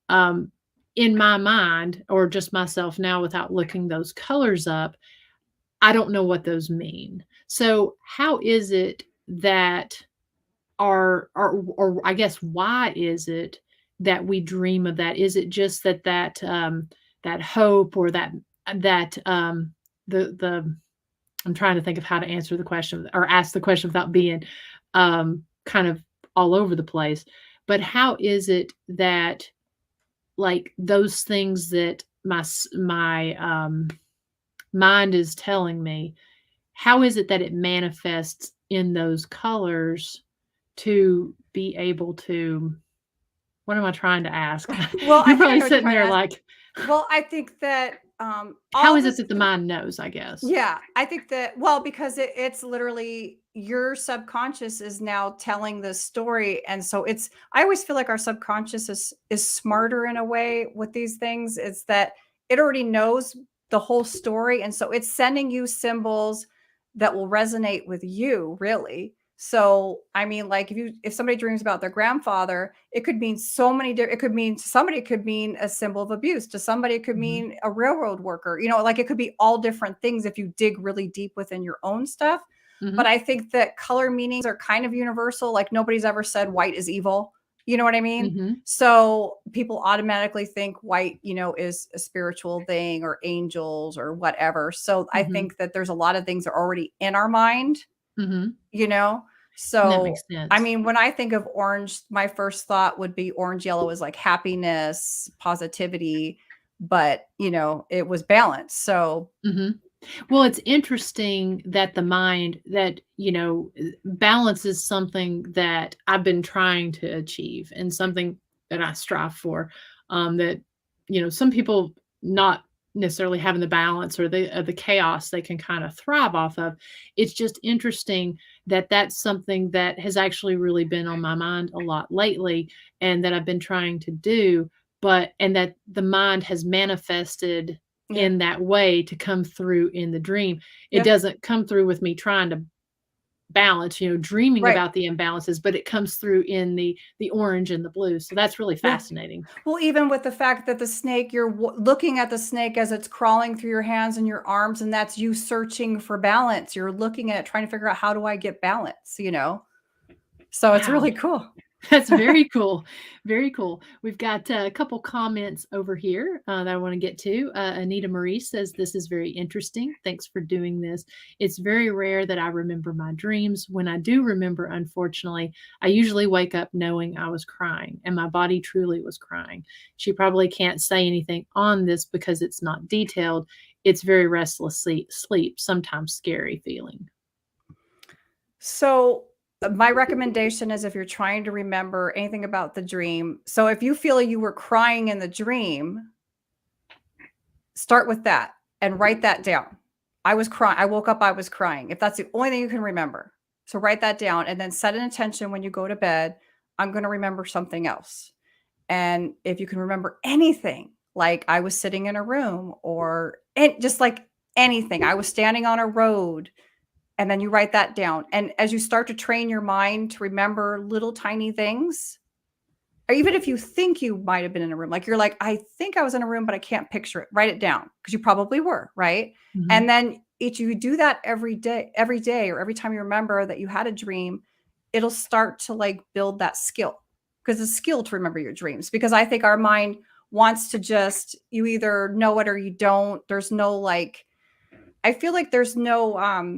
um, in my mind, or just myself now without looking those colors up, I don't know what those mean. So how is it that or I guess why is it that we dream of that? Is it just that hope or the I'm trying to think of how to answer the question or ask the question without being kind of all over the place. But how is it that like those things that my mind is telling me, how is it that it manifests in those colors to be able to what am I trying to ask? Well, I You're think I probably know what you're sitting trying to there ask. like, Well, I think that how all is it this. that the mind knows, I guess? Yeah, I think that, well, because it's literally your subconscious is now telling this story. And so I always feel like our subconscious is smarter in a way with these things. It's that it already knows the whole story. And so it's sending you symbols that will resonate with you, really. So, I mean, like if somebody dreams about their grandfather, it could mean so many different, it could mean to somebody, it could mean a symbol of abuse. To somebody, it could Mhm, mean a railroad worker, like it could be all different things if you dig really deep within your own stuff. But mhm, I think that color meanings are kind of universal. Like nobody's ever said white is evil. You know what I mean? mhm, So people automatically think white, is a spiritual thing or angels or whatever. So I mhm, think that there's a lot of things that are already in our mind, mhm, you know? and that makes So, I sense. mean, when I think of orange, my first thought would be orange yellow is like happiness, positivity, but, it was balance. So, Mhm. Well, it's interesting that the mind that, balance is something that I've been trying to achieve and something that I strive for. That, some people not necessarily having the balance or the chaos they can kind of thrive off of. It's just interesting that that's something that has actually really been on my mind a lot lately and that I've been trying to do, and that the mind has manifested yeah. in that way to come through in the dream. It Yeah. doesn't come through with me trying to balance, dreaming Right. about the imbalances, but it comes through in the orange and the blue. So that's really Yeah. fascinating. Well, even with the fact that the snake, you're looking at the snake as it's crawling through your hands and your arms, and that's you searching for balance. You're looking at it, trying to figure out how do I get balance. So it's Wow. really cool. That's very cool. Very cool. We've got a couple comments over here that I want to get to. Anita Marie says, "This is very interesting. Thanks for doing this. It's very rare that I remember my dreams. When I do remember, unfortunately, I usually wake up knowing I was crying and my body truly was crying. She probably can't say anything on this because it's not detailed. It's very restless sleep, sometimes scary feeling." So, my recommendation is if you're trying to remember anything about the dream, so if you feel you were crying in the dream, start with that and write that down. I was crying. I woke up, I was crying. If that's the only thing you can remember. So write that down and then set an intention when you go to bed. I'm going to remember something else. And if you can remember anything, like I was sitting in a room, or just like anything. I was standing on a road, and then you write that down. And as you start to train your mind to remember little tiny things, or even if you think you might have been in a room, like you're like, I think I was in a room, but I can't picture it. Write it down, because you probably were, right? Mm-hmm. And then if you do that every day, or every time you remember that you had a dream, it'll start to like build that skill, because it's a skill to remember your dreams. Because I think our mind wants to just, you either know it or you don't. There's no like, I feel like there's no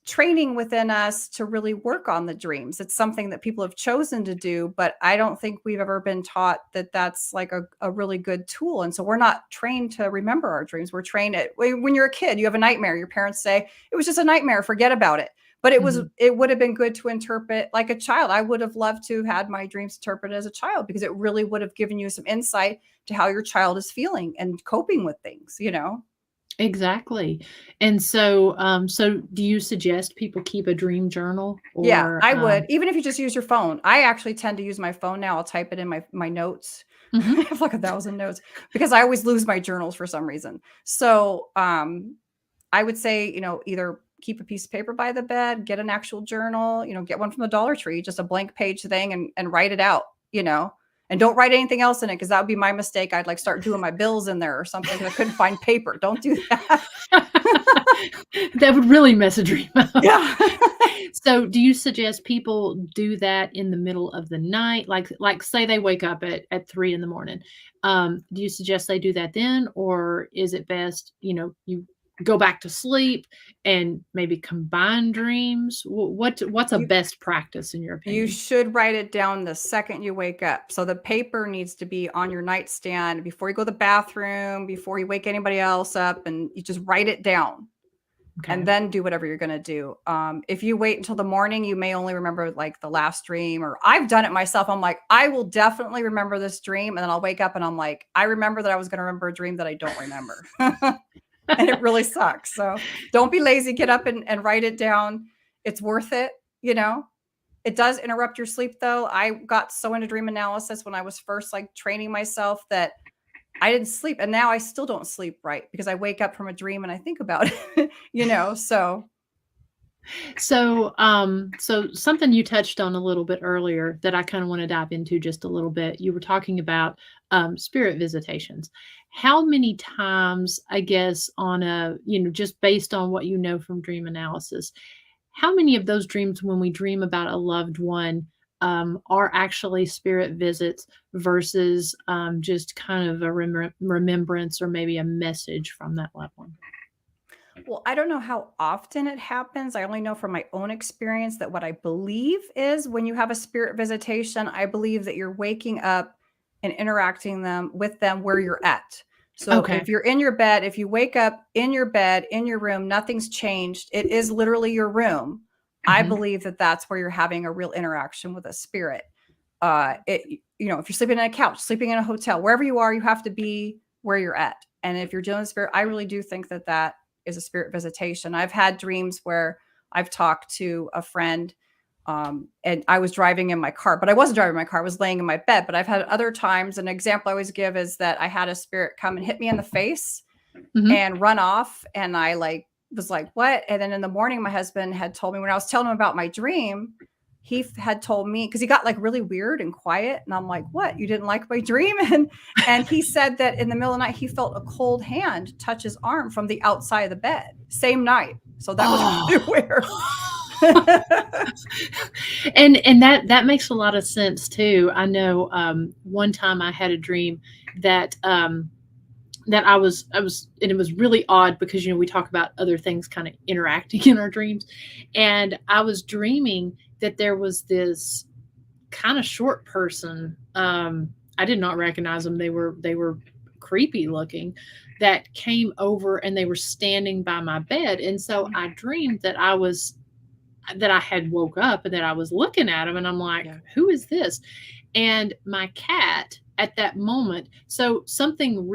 training within us to really work on the dreams. It's something that people have chosen to do, but I don't think we've ever been taught that that's like a really good tool. And so we're not trained to remember our dreams. We're trained at, when you're a kid, you have a nightmare. Your parents say, it was just a nightmare, forget about it. But it would have been good to interpret like a child. I would have loved to have had my dreams interpreted as a child, because it really would have given you some insight to how your child is feeling and coping with things, you know? Exactly. And so, so do you suggest people keep a dream journal, Yeah, or I would. Even if you just use your phone. I actually tend to use my phone now. I'll type it in my notes. Mhm. I have like 1,000 notes, because I always lose my journals for some reason. So, I would say, either keep a piece of paper by the bed, get an actual journal, get one from the Dollar Tree, just a blank page thing, and write it out, and don't write anything else in it, because that would be my mistake. I'd like start doing my bills in there or something, because I couldn't find paper. Don't do that. That would really mess a dream up. Yeah. So, do you suggest people do that in the middle of the night? Like say they wake up at 3 in the morning. Do you suggest they do that then, or is it best, you go back to sleep and maybe combine dreams? What's a You best practice in your You opinion? should write it down the second you wake up. So the paper needs to be on your nightstand before you go to the bathroom, before you wake anybody else up, and you just write it down Okay. and then do whatever you're going to do. If you wait until the morning, you may only remember like the last dream, or I've done it myself. I'm like, I will definitely remember this dream. And then I'll wake up and I'm like, I remember that I was going to remember a dream that I don't remember. And it really sucks. So don't be lazy. Get up and write it down. It's worth it, you know? It does interrupt your sleep though. I got so into dream analysis when I was first like training myself that I didn't sleep. And now I still don't sleep right, because I wake up from a dream and I think about it, so So, so something you touched on a little bit earlier that I kind of want to dive into just a little bit. You were talking about spirit visitations. How many times, I guess, on a, just based on what you know from dream analysis, how many of those dreams when we dream about a loved one are actually spirit visits versus just kind of a remembrance or maybe a message from that loved one? Well, I don't know how often it happens. I only know from my own experience that what I believe is, when you have a spirit visitation, I believe that you're waking up and interacting with them where you're at. So Okay. if you're in your bed, if you wake up in your bed, in your room, nothing's changed, it is literally your room. I Hmm. believe that that's where you're having a real interaction with a spirit. If you're sleeping on a couch, sleeping in a hotel, wherever you are, you have to be where you're at. And if you're dealing with spirit, I really do think that that is a spirit visitation. I've had dreams where I've talked to a friend, and I was driving in my car, but I wasn't driving my car. I was laying in my bed. But I've had other times, an example I always give is that I had a spirit come and hit me in the face Hmm. and run off. And I was like, what? And then in the morning, my husband had told me, when I was telling him about my dream, he had told me, because he got like really weird and quiet. And I'm like, what? You didn't like my dream? And he said that in the middle of the night, he felt a cold hand touch his arm from the outside of the bed, same night. So that was Oh. really weird. And that makes a lot of sense too. I know one time I had a dream that that I was and it was really odd because we talk about other things kind of interacting in our dreams, and I was dreaming that there was this kind of short person. I did not recognize them. They were creepy looking, that came over and they were standing by my bed, and so I dreamed that I had woke up and that I was looking at him, and I'm like, Yeah. who is this? And my cat at that moment, so something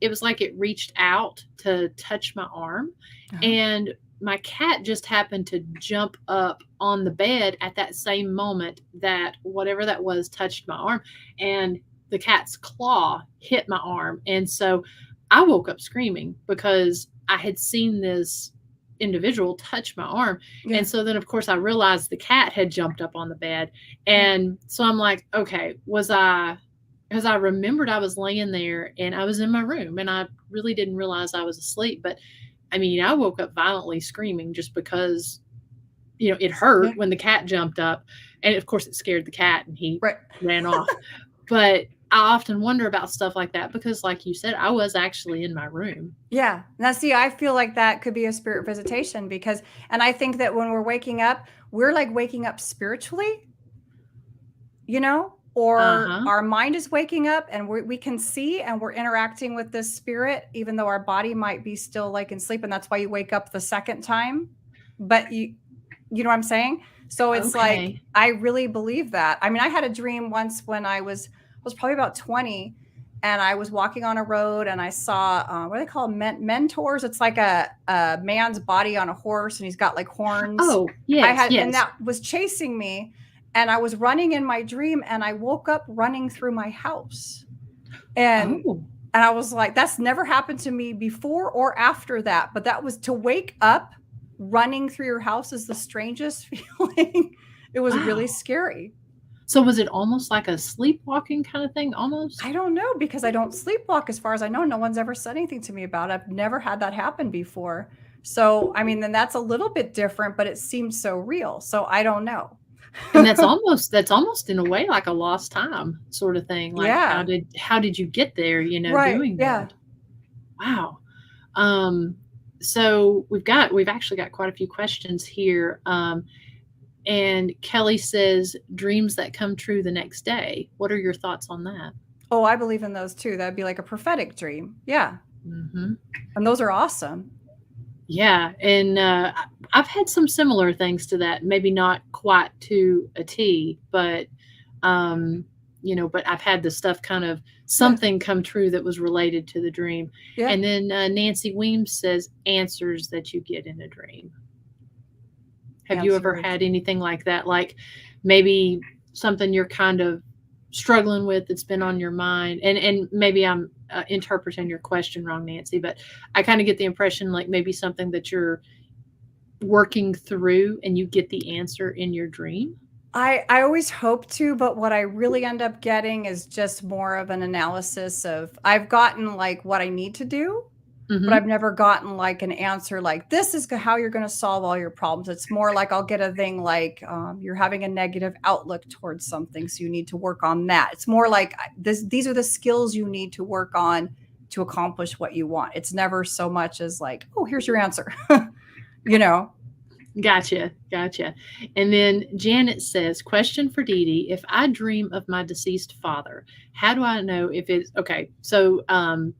it was like it reached out to touch my arm, Uh-huh. and my cat just happened to jump up on the bed at that same moment that whatever that was touched my arm. And the cat's claw hit my arm. And so I woke up screaming because I had seen this individual touch my arm. Yeah. And so then, of course, I realized the cat had jumped up on the bed. And so I'm like, okay, because I remembered I was laying there and I was in my room and I really didn't realize I was asleep. But I mean, I woke up violently screaming just because, it hurt when the cat jumped up. And of course, it scared the cat and he ran off. But I often wonder about stuff like that because, like you said, I was actually in my room. Yeah. Now, see, I feel like that could be a spirit visitation because, and I think that when we're waking up, we're like waking up spiritually, or our mind is waking up and we can see and we're interacting with this spirit, even though our body might be still like in sleep. And that's why you wake up the second time. But you know what I'm saying? So it's like, I really believe that. I mean, I had a dream once when I was probably about 20 and I was walking on a road and I saw, what do they call them? Mentors. It's like a man's body on a horse and he's got like horns. Oh, yes, and that was chasing me. And I was running in my dream and I woke up running through my house. And I was like, that's never happened to me before or after that. But that was to wake up running through your house is the strangest feeling. It was really scary. So was it almost like a sleepwalking kind of thing almost? I don't know because I don't sleepwalk as far as I know. No one's ever said anything to me about it. I've never had that happen before. So, I mean, then that's a little bit different, but it seems so real. So I don't know. And that's almost in a way like a lost time sort of thing. Like how did you get there, doing that? Wow. So we've actually got quite a few questions here. And Kelly says dreams that come true the next day. What are your thoughts on that? Oh, I believe in those too. That'd be like a prophetic dream. Yeah. Mm-hmm. And those are awesome. Yeah. And I've had some similar things to that, maybe not quite to a T, but, but I've had the stuff kind of something come true that was related to the dream. Yeah. And then Nancy Weems says answers that you get in a dream. Have you ever had anything like that? Like maybe something you're kind of struggling with that's been on your mind? And maybe I'm interpreting your question wrong, Nancy, but I kind of get the impression like maybe something that you're working through and you get the answer in your dream. I always hope to, but what I really end up getting is just more of an analysis of I've gotten like what I need to do. Mm-hmm. But I've never gotten like an answer like this is how you're going to solve all your problems. It's more like I'll get a thing like you're having a negative outlook towards something, so you need to work on that. It's more like these are the skills you need to work on to accomplish what you want. It's never so much as like, oh, here's your answer. Gotcha. And then Janet says, question for Deedee. If I dream of my deceased father, how do I know if it's okay? So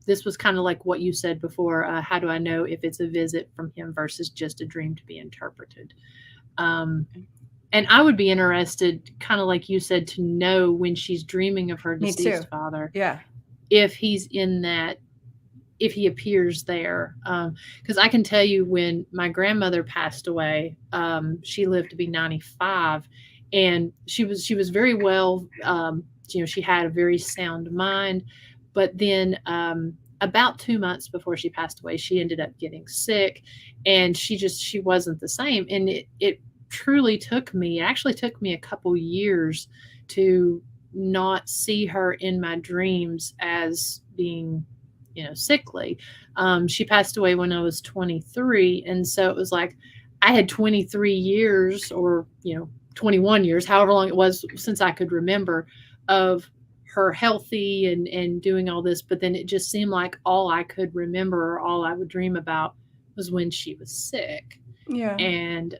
this was kind of like what you said before. How do I know if it's a visit from him versus just a dream to be interpreted? And I would be interested, kind of like you said, to know when she's dreaming of her deceased father. Yeah. If he's in that, if he appears there. Because I can tell you when my grandmother passed away, she lived to be 95 and she was very well, she had a very sound mind, but then about 2 months before she passed away, she ended up getting sick and she wasn't the same. And it truly took me a couple years to not see her in my dreams as being sickly. She passed away when I was 23. And so it was like, I had 23 years or, 21 years, however long it was since I could remember, of her healthy and doing all this. But then it just seemed like all I could remember or all I would dream about was when she was sick. Yeah. And,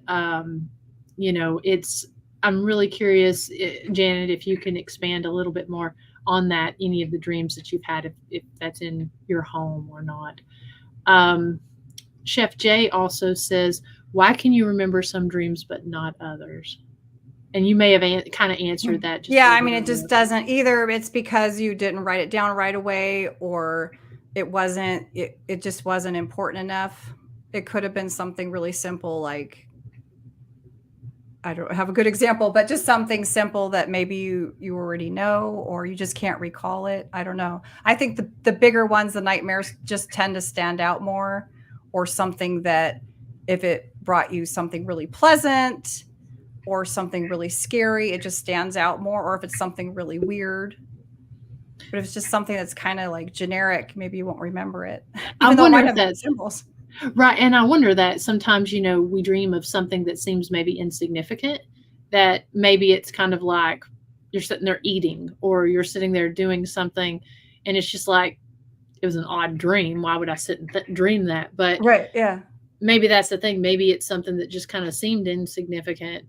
I'm really curious, Janet, if you can expand a little bit more on that, any of the dreams that you've had, if that's in your home or not. Chef Jay also says, why can you remember some dreams but not others? And you may have kind of answered that. It just doesn't either. It's because you didn't write it down right away, or it just wasn't important enough. It could have been something really simple like I don't have a good example, but just something simple that maybe you already know, or you just can't recall it. I don't know. I think the bigger ones, the nightmares, just tend to stand out more, or something that if it brought you something really pleasant or something really scary, it just stands out more, or if it's something really weird. But if it's just something that's kind of like generic, maybe you won't remember it, I even though it wonder might if have good that's symbols. right. And I wonder that sometimes, we dream of something that seems maybe insignificant, that maybe it's kind of like you're sitting there eating or you're sitting there doing something, and it's just like, it was an odd dream. Why would I sit and dream that? But Right. Yeah. maybe that's the thing. Maybe it's something that just kind of seemed insignificant.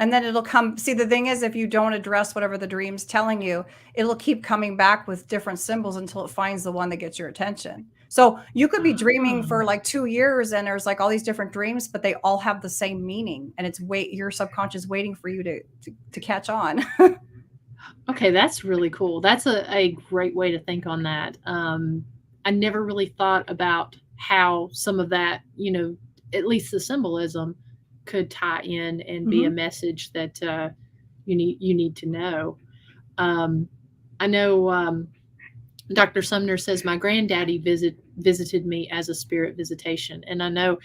And then it'll come. See, the thing is, if you don't address whatever the dream's telling you, it'll keep coming back with different symbols until it finds the one that gets your attention. So you could be dreaming for Oh, like 2 years and there's like all these different dreams, but they all have the same meaning. And it's your subconscious waiting for you to catch on. okay, that's really cool. That's a great way to think on that. I never really thought about how some of that, at least the symbolism could tie in and be a Hmm. message that you need to know. Um, I know Dr. Sumner says my granddaddy visited me as a spirit visitation, and I know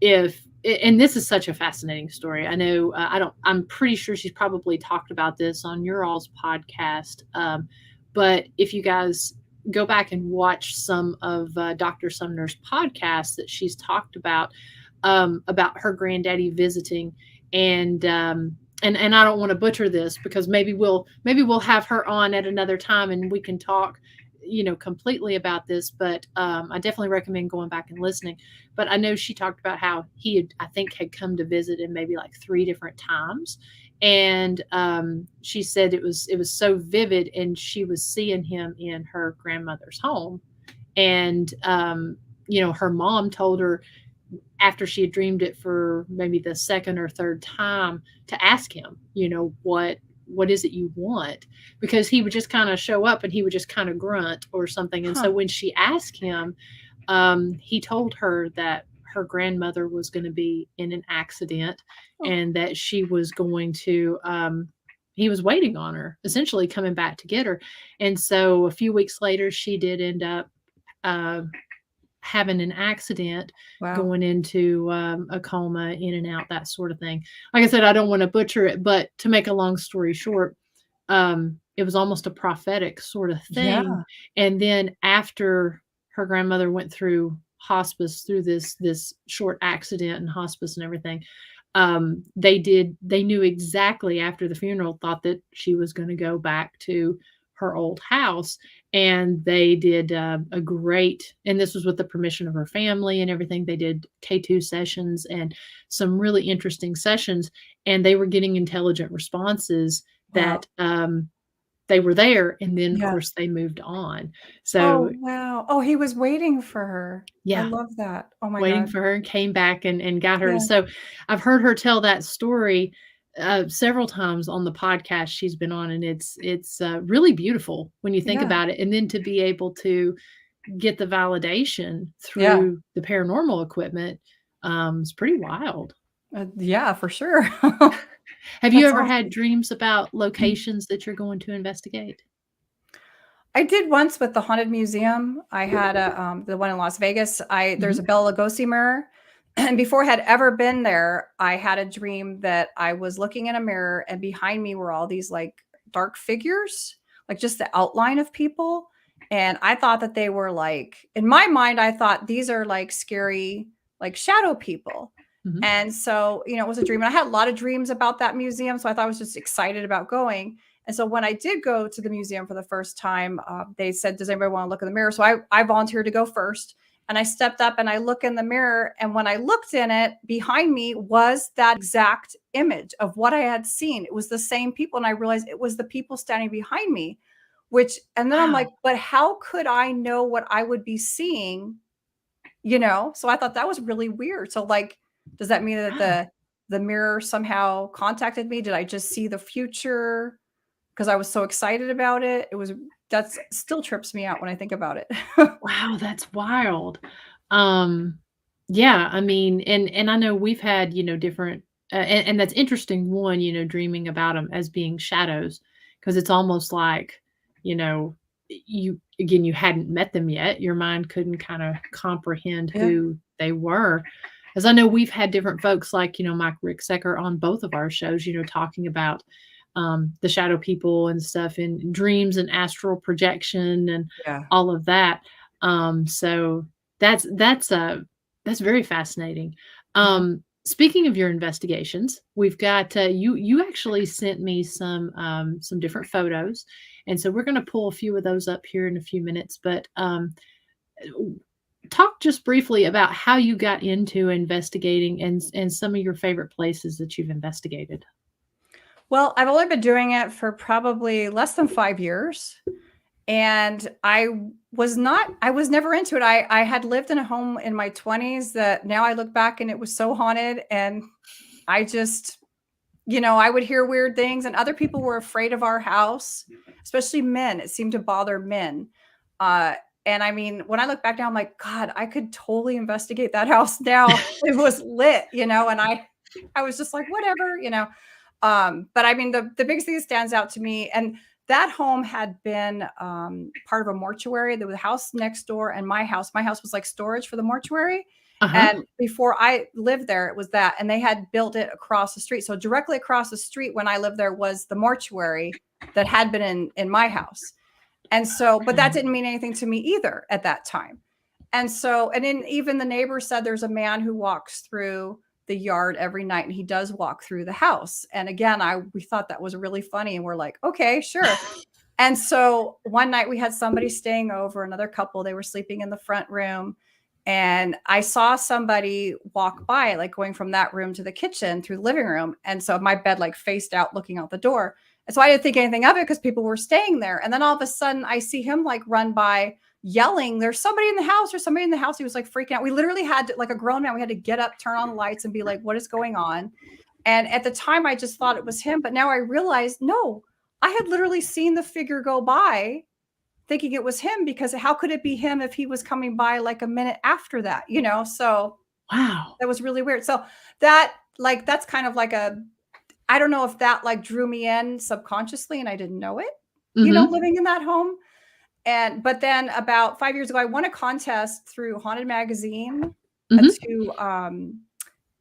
if and this is such a fascinating story. I know I'm pretty sure she's probably talked about this on your all's podcast. But if you guys go back and watch some of Dr. Sumner's podcasts that she's talked about her granddaddy visiting, and and I don't want to butcher this because maybe we'll have her on at another time and we can talk completely about this, but I definitely recommend going back and listening. But I know she talked about how I think had come to visit in maybe like 3 different times, and she said it was so vivid, and she was seeing him in her grandmother's home, and her mom told her after she had dreamed it for maybe the second or third time to ask him, what is it you want? Because he would just kind of show up and he would just kind of grunt or something. And so Huh. when she asked him, he told her that her grandmother was going to be in an accident, Oh, and that she was going to, he was waiting on her, essentially coming back to get her. And so a few weeks later, she did end up uh, having an accident, wow. going into a coma, in and out, that sort of thing. Like I said, I don't want to butcher it, but to make a long story short, it was almost a prophetic sort of thing. Yeah. And then after her grandmother went through hospice, through this short accident and hospice and everything, they knew exactly after the funeral, thought that she was going to go back to her old house, and they did a great, and this was with the permission of her family and everything, they did K2 sessions and some really interesting sessions, and they were getting intelligent responses Wow. that they were there, and then of Yeah. course they moved on. Oh, So wow. Oh, he was waiting for her. I yeah, love that. Oh my waiting God. for her, and came back and got her. Yeah. So I've heard her tell that story several times on the podcast she's been on, and it's really beautiful when you think Yeah. about it, and then to be able to get the validation Yeah. through the paranormal equipment, is pretty wild. Yeah, for sure. Have you That's ever had awesome. dreams about locations that you're going to investigate? I did once with the haunted museum. I had the one in Las Vegas. There's a Mhm. Bela Lugosi mirror, and before I had ever been there, I had a dream that I was looking in a mirror, and behind me were all these like dark figures, like just the outline of people. And I thought that they were like, in my mind, I thought these are like scary, like shadow people. Mhm. And so, it was a dream. And I had a lot of dreams about that museum. So I thought I was just excited about going. And so when I did go to the museum for the first time, they said, "Does anybody want to look in the mirror?" So I volunteered to go first. And I stepped up and I look in the mirror. And when I looked in it, behind me was that exact image of what I had seen. It was the same people. And I realized it was the people standing behind me, and then I'm like, Wow. but how could I know what I would be seeing? So I thought that was really weird. So, like, does that mean that Wow. the mirror somehow contacted me? Did I just see the future? Because I was so excited about it. That's still trips me out when I think about it. Wow, that's wild. Um, yeah, I mean, and I know we've had, different and that's interesting, one, dreaming about them as being shadows, because it's almost like, you know, you hadn't met them yet. Your mind couldn't kind of comprehend Yeah. who they were. As I know, we've had different folks like, Mike Ricksecker on both of our shows, talking about the shadow people and stuff in dreams and astral projection and Yeah. all of that. So that's very fascinating. Yeah. Speaking of your investigations, we've got you actually sent me some different photos, and so we're going to pull a few of those up here in a few minutes. But talk just briefly about how you got into investigating and some of your favorite places that you've investigated. Well, I've only been doing it for probably less than 5 years, and I was never into it. I had lived in a home in my 20s that now I look back and it was so haunted, and I just I would hear weird things, and other people were afraid of our house, especially men. It seemed to bother men. Uh, and I mean, when I look back now, I'm like, God, I could totally investigate that house now. It was lit, and I was just like, whatever. But I mean, the biggest thing that stands out to me, and that home had been part of a mortuary. There was a house next door, and my house. My house was like storage for the mortuary. Uh-huh. And before I lived there, it was that, and they had built it across the street. So directly across the street when I lived there was the mortuary that had been in my house. And so, but that didn't mean anything to me either at that time. And so, and then even the neighbor said there's a man who walks through the yard every night, and he does walk through the house. And again, we thought that was really funny, and we're like, okay, sure. And so one night we had somebody staying over, another couple, they were sleeping in the front room. And I saw somebody walk by, like going from that room to the kitchen through the living room. And so my bed like faced out looking out the door. And so I didn't think anything of it because people were staying there. And then all of a sudden I see him like run by yelling, there's somebody in the house, there's somebody in the house. He was like freaking out. We literally had to, like a grown man, we had to get up, turn on the lights and be like, what is going on? And at the time I just thought it was him. But now I realized, no, I had literally seen the figure go by thinking it was him, because how could it be him if he was coming by like a minute after that, So Wow. that was really weird. So that's kind of like I don't know if that like drew me in subconsciously and I didn't know it, Mm-hmm. living in that home. But then about 5 years ago, I won a contest through Haunted Magazine Mm-hmm. to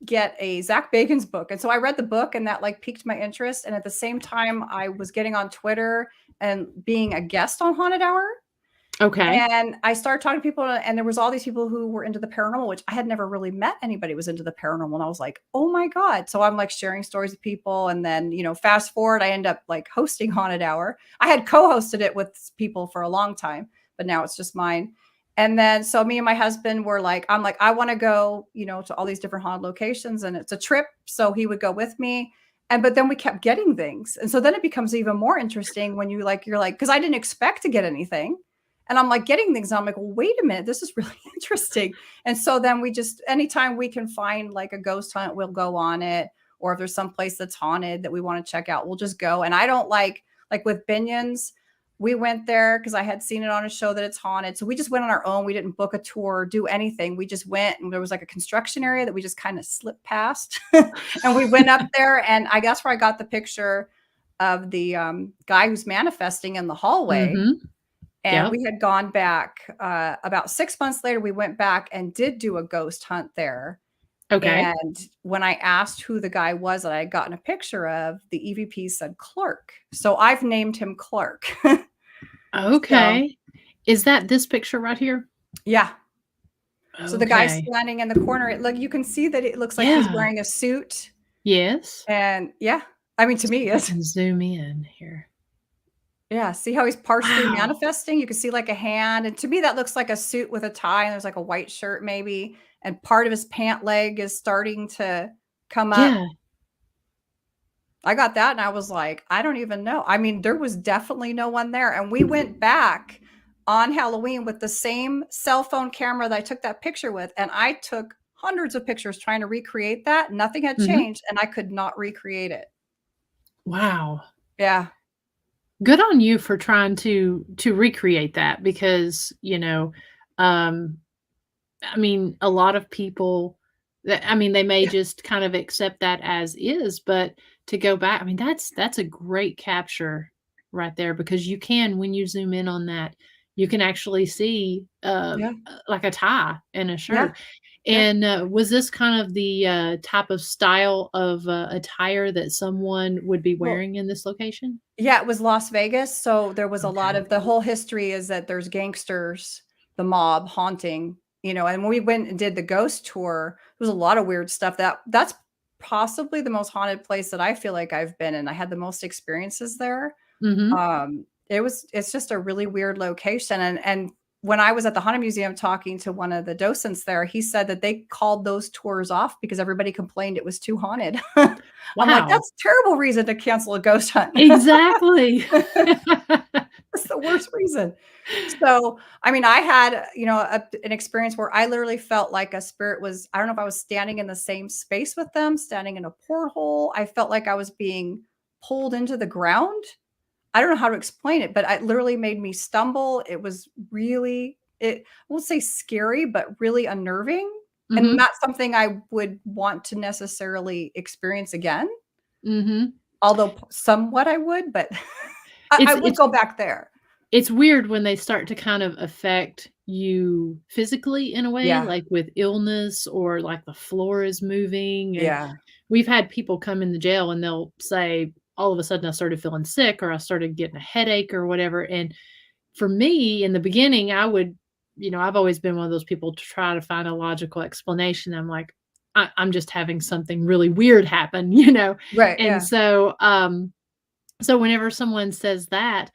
get a Zach Bagans book. And so I read the book, and that like piqued my interest. And at the same time, I was getting on Twitter and being a guest on Haunted Hour. Okay. And I started talking to people, and there was all these people who were into the paranormal, which I had never really met anybody who was into the paranormal. And I was like, oh my God. So I'm like sharing stories with people. And then, fast forward, I end up like hosting Haunted Hour. I had co-hosted it with people for a long time, but now it's just mine. And then, so me and my husband were like, I'm like, I want to go, to all these different haunted locations, and it's a trip. So he would go with me. But then we kept getting things. And so then it becomes even more interesting when you're like, because I didn't expect to get anything. And I'm like getting things. And I'm like, well, wait a minute, this is really interesting. And so then we just, anytime we can find like a ghost hunt, we'll go on it. Or if there's some place that's haunted that we want to check out, we'll just go. And I don't like with Binions, we went there because I had seen it on a show that it's haunted. So we just went on our own. We didn't book a tour, do anything. We just went, and there was like a construction area that we just kind of slipped past. And we went up there, and I guess where I got the picture of the guy who's manifesting in the hallway. Mm-hmm. And Yep. we had gone back about 6 months later. We went back and did do a ghost hunt there. Okay. And when I asked who the guy was that I had gotten a picture of, the EVP said Clark. So I've named him Clark. So, Okay. Is that this picture right here? yeah. So the guy's Okay. standing in the corner. You can see that it looks like he's Yeah. wearing a suit. Yes. And yeah, I mean, to me, I it's, can zoom in here. yeah. See how he's partially Wow. manifesting? You can see like a hand. And to me, that looks like a suit with a tie. And there's like a white shirt, maybe. And part of his pant leg is starting to come up. Yeah. I got that, and I was like, I don't even know. I mean, there was definitely no one there. And we went back on Halloween with the same cell phone camera that I took that picture with. And I took hundreds of pictures trying to recreate that. Nothing had Mm-hmm. changed, and I could not recreate it. Wow. Yeah. Good on you for trying to recreate that, because, I mean, a lot of people I mean, they may Yeah. just kind of accept that as is, but to go back, I mean, that's a great capture right there because you can, when you zoom in on that, you can actually see, Yeah. like a tie and a Yeah. shirt. Yeah. And, was this kind of the, type of style of, attire that someone would be Well, wearing in this location? yeah, it was Las Vegas, so there was a lot Okay. of the whole history is that there's gangsters, the mob haunting, and when we went and did the ghost tour, there was a lot of weird stuff that's possibly the most haunted place that I feel like I've been in. I had the most experiences there. Mhm. It's just a really weird location, and when I was at the Haunted Museum talking to one of the docents there, he said that they called those tours off because everybody complained it was too haunted. I'm like, Wow. "That's a terrible reason to cancel a ghost hunt." Exactly. That's the worst reason. So, I mean, I had, an experience where I literally felt like a spirit was I don't know if I was standing in the same space with them, standing in a porthole. I felt like I was being pulled into the ground. I don't know how to explain it, but it literally made me stumble. It was really I won't say scary, but really unnerving, and Mhm. not something I would want to necessarily experience again, Mhm. although somewhat I would, but I It's would it's go back there. It's weird when they start to kind of affect you physically in a way, Yeah, like with illness or like the floor is moving, and yeah, we've had people come in the jail and they'll say, "All of a sudden I started feeling sick," or, "I started getting a headache," or whatever, and for me, in the beginning, I would I've always been one of those people to try to find a logical explanation. I'm like, I'm just having something really weird happen," you know? right, And yeah, so whenever someone says that,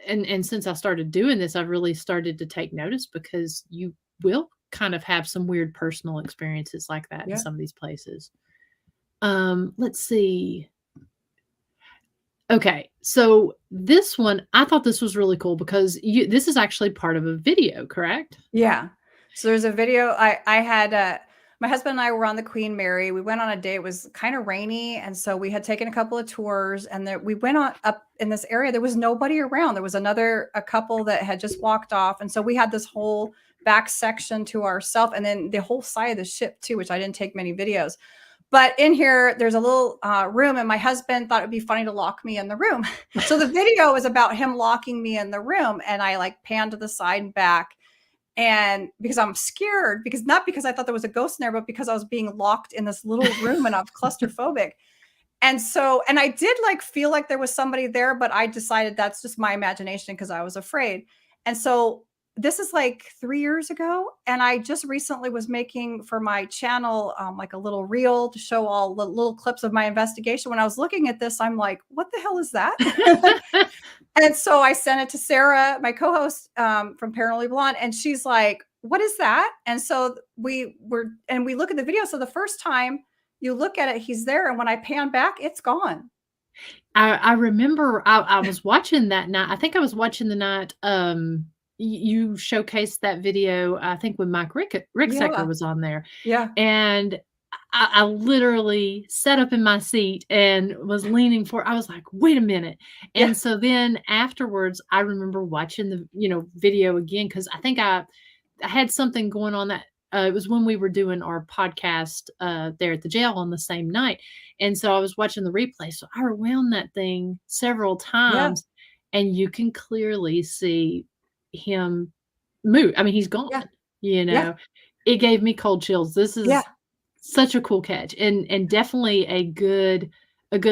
and since I started doing this, I've really started to take notice because you will kind of have some weird personal experiences like that in yeah, some of these places. Let's see. Okay, so this one, I thought this was really cool because this is actually part of a video, correct? yeah. So there's a video I had, my husband and I were on the Queen Mary. We went on a day. It was kind of rainy, and so we had taken a couple of tours, and there we went on up in this area. There was nobody around. There was a couple that had just walked off, and so we had this whole back section to ourselves, and then the whole side of the ship too, which I didn't take many videos. But in here, there's a little room, and my husband thought it'd be funny to lock me in the room. So the video is about him locking me in the room, and I like panned to the side and back, and because I'm scared, because not because I thought there was a ghost in there, but because I was being locked in this little room and I was claustrophobic. And I did like feel like there was somebody there, but I decided that's just my imagination because I was afraid. And so this is like 3 years ago. And I just recently was making for my channel like a little reel to show all the little clips of my investigation. When I was looking at this, I'm like, what the hell is that? And so I sent it to Sarah, my co-host from Paranormally Blonde, and she's like, "What is that?" And so we look at the video. So the first time you look at it, he's there, and when I pan back, it's gone. I remember I was watching that night. I think I was watching the night, you showcased that video, I think when Mike Ricksecker Yeah, was on there, yeah, and I literally sat up in my seat and was leaning for I was like, "Wait a minute." yeah, And so then afterwards, I remember watching the, video again because I think I had something going on that it was when we were doing our podcast, there at the jail on the same night, and so I was watching the replay, so I rewound that thing several yeah, times, and you can clearly see him move. I mean, he's gone, yeah, you yeah, know? It gave me cold chills. This yeah, is such a cool catch and definitely a good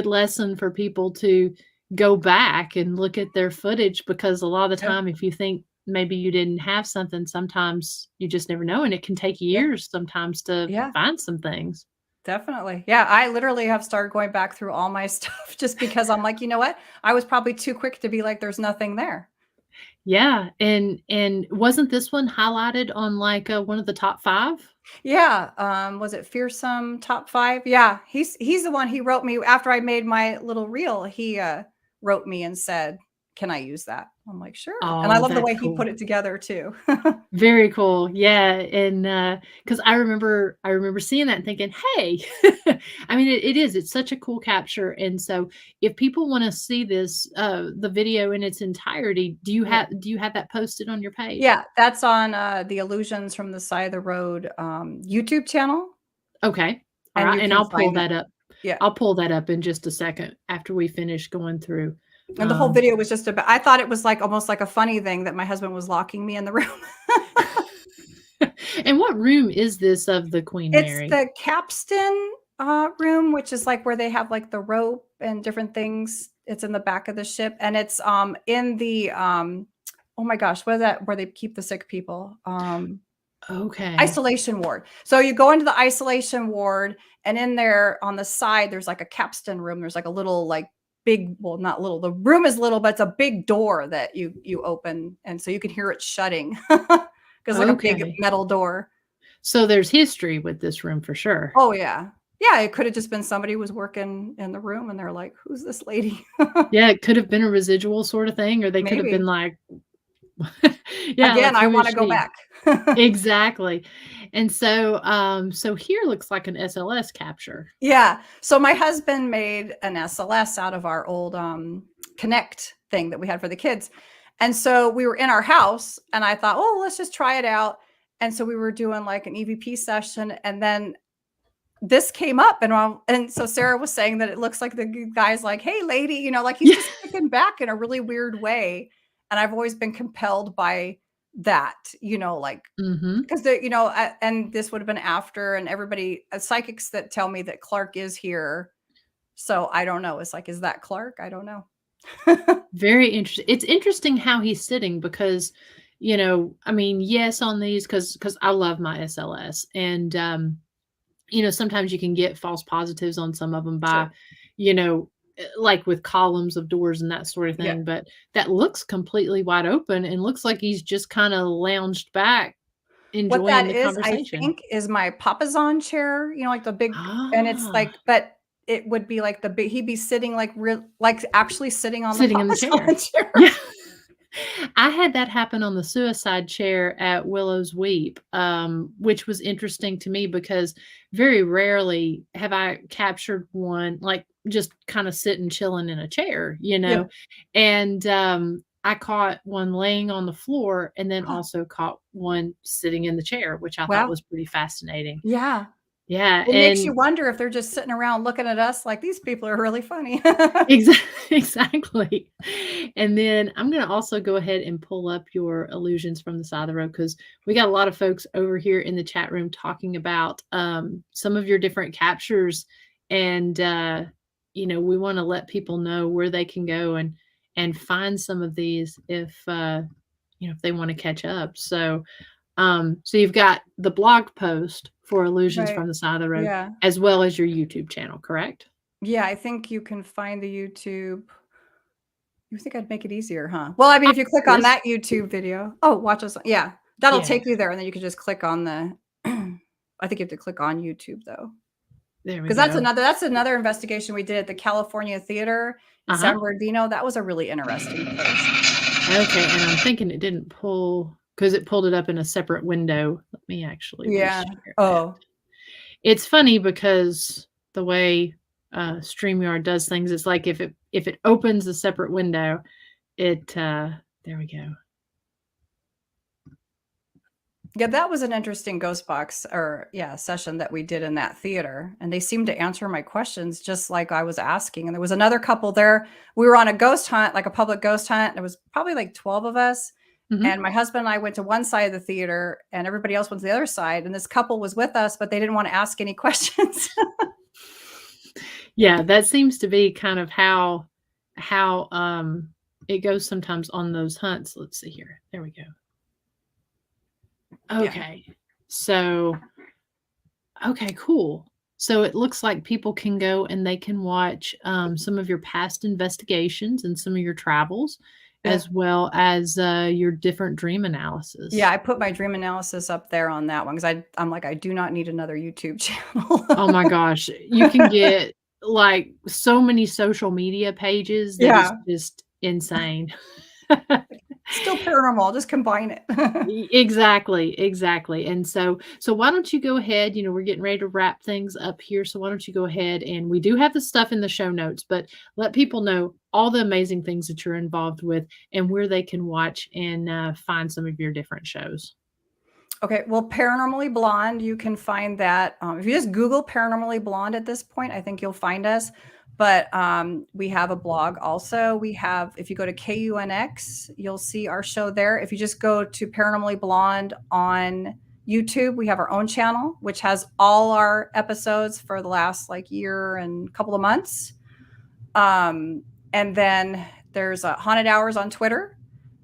lesson for people to go back and look at their footage because a lot of the yeah, time, if you think maybe you didn't have something, sometimes you just never know, and it can take yeah, years sometimes to yeah. find some things. Definitely. Yeah, I literally have started going back through all my stuff just because I'm like, you know what? I was probably too quick to be like, there's nothing there. Yeah, and wasn't this one highlighted on, like, one of the top 5? Yeah, was it Fearsome Top 5? Yeah, he's the one he wrote me after I made my little reel, he, wrote me and said, "Can I use that?" I'm like, "Sure," and I Oh, love the that's way he put cool. it together too. Very cool. Yeah, and, because I remember seeing that and thinking, "Hey." I mean, it's such a cool capture, and so if people wanna see this, the video in its entirety, Yeah. do you have that posted on your page? Yeah, that's on, the Illusions from the Side of the Road, YouTube channel. Okay. All and right, you and can I'll pull find it. that up. Yeah. I'll pull that up in just a second after we finish going through. And the whole video was just about, I thought it was like almost like a funny thing that my husband was locking me in the room. And what room is this of the Queen It's Mary? the capstan room, which is like where they have like the rope and different things. It's in the back of the ship, and it's in the oh my gosh, what is that where they keep the sick people? Okay. Isolation ward. So you go into the isolation ward, and in there on the side, there's like a capstan room. There's like a little like big, well, not little. The room is little, but it's a big door that you open, and so you can hear it shutting because like a big Okay. metal door. So there's history with this room for sure. Oh yeah, yeah. It could have just been somebody who was working in the room, and they're like, "Who's this lady?" Yeah, it could have been a residual sort of thing, or they could have been Maybe. like, yeah, Again, like, I who is want to go she? back. Exactly. And so, so here looks like an SLS capture. Yeah. So my husband made an SLS out of our old Connect thing that we had for the kids. And so we were in our house and I thought, oh, let's just try it out. And so we were doing like an EVP session. And then this came up and so Sarah was saying that it looks like the guy's like, hey, lady, like he's Yeah. just kicking back in a really weird way. And I've always been compelled by that, like Mhm. because and this would have been after, and everybody, psychics that tell me that Clark is here. So I don't know. It's like, is that Clark? I don't know. Very interesting. It's interesting how he's sitting because, I mean, yes, on these because I love my SLS, and sometimes you can get false positives on some of them by, Sure. like with columns of doors and that sort of Yeah. thing. But that looks completely wide open and looks like he's just kind of lounged back, What enjoying that the is, I conversation. think, is my papasan chair, like the big, and it's Ah, like, but it would be like the big, he'd be sitting like real, like actually sitting on the sitting in the chair. papasan chair. Yeah. I had that happen on the suicide chair at Willow's Weep, which was interesting to me because very rarely have I captured one like just kind of sitting chilling in a chair. Yeah. And I caught one laying on the floor and then also caught one sitting in the chair, which I thought Wow. was pretty fascinating. Yeah. Yeah, It makes you and wonder if they're just sitting around looking at us like these people are really funny. Exactly. And then I'm gonna also go ahead and pull up your illusions from the side of the road because we got a lot of folks over here in the chat room talking about, some of your different captures, and, we wanna let people know where they can go and find some of these if they wanna catch up. So you've got the blog post for Illusions Right. from the Side of the Road, Yeah. as well as your YouTube channel, correct? Yeah, I think you can find the YouTube. You think I'd make it easier, huh? Well, I mean, if you click on Yes. that YouTube video, oh, watch us. Yeah, that'll Yeah, take you there, and then you can just click on the. I think you have to click on YouTube though, there we because that's go. another investigation we did at the California Theater in Uh-huh. San Bernardino. That was a really interesting place. Okay, and I'm thinking it didn't pull because it pulled it up in a separate window. Let me actually Yeah. reshare it. Oh, It's funny because the way, StreamYard does things, it's like if it opens a separate window, there we go. yeah, that was an interesting ghost box or session that we did in that theater, and they seemed to answer my questions just like I was asking. And there was another couple there. We were on a ghost hunt, like a public ghost hunt. There was probably like 12 of us, Mhm. and my husband and I went to one side of the theater, and everybody else went to the other side. And this couple was with us, but they didn't want to ask any questions. Yeah, that seems to be kind of how it goes sometimes on those hunts. Let's see here. There we go. Yeah. Okay. So, okay, cool. So it looks like people can go and they can watch, some of your past investigations and some of your travels, Yeah. as well as, your different dream analysis. Yeah, I put my dream analysis up there on that one because I'm like, I do not need another YouTube channel. Oh my gosh, you can get, like, so many social media pages that is Yeah. just insane. Still paranormal. I'll just combine it. Exactly, exactly, and so why don't you go ahead, we're getting ready to wrap things up here, so why don't you go ahead and we do have the stuff in the show notes, but let people know all the amazing things that you're involved with and where they can watch and, find some of your different shows. Okay, well, Paranormally Blonde, you can find that. If you just Google Paranormally Blonde at this point, I think you'll find us. But we have a blog also. We have, if you go to KUNX, you'll see our show there. If you just go to Paranormally Blonde on YouTube, we have our own channel, which has all our episodes for the last like year and couple of months. And then there's Haunted Hours on Twitter.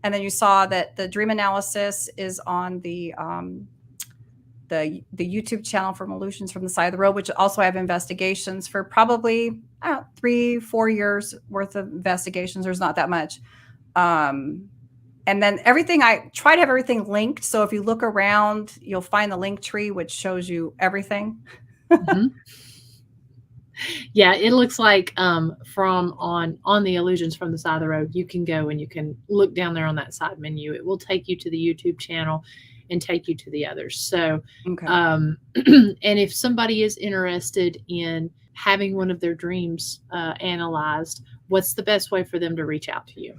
And then you saw that the dream analysis is on the YouTube channel from Illusions from the Side of the Road, which also have investigations for probably 3-4 years worth of investigations. There's not that much. And then everything, I try to have everything linked. So if you look around, you'll find the link tree, which shows you everything. Mm-hmm. Yeah, it looks like from on the Illusions from the Side of the Road, you can go and you can look down there on that side menu. It will take you to the YouTube channel and take you to the others. So, Okay. And if somebody is interested in having one of their dreams analyzed, what's the best way for them to reach out to you?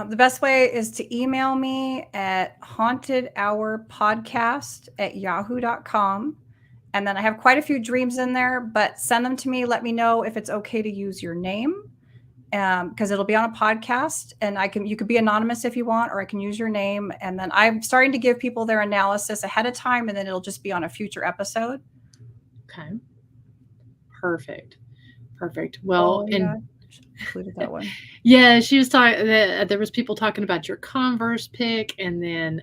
The best way is to email me at hauntedhourpodcast@yahoo.com. And then I have quite a few dreams in there, but send them to me. Let me know if it's okay to use your name, because it'll be on a podcast, and you could be anonymous if you want, or I can use your name. And then I'm starting to give people their analysis ahead of time, and then it'll just be on a future episode. Okay. Perfect. Well, and included that one. Yeah, she was talking. There was people talking about your Converse pick, and then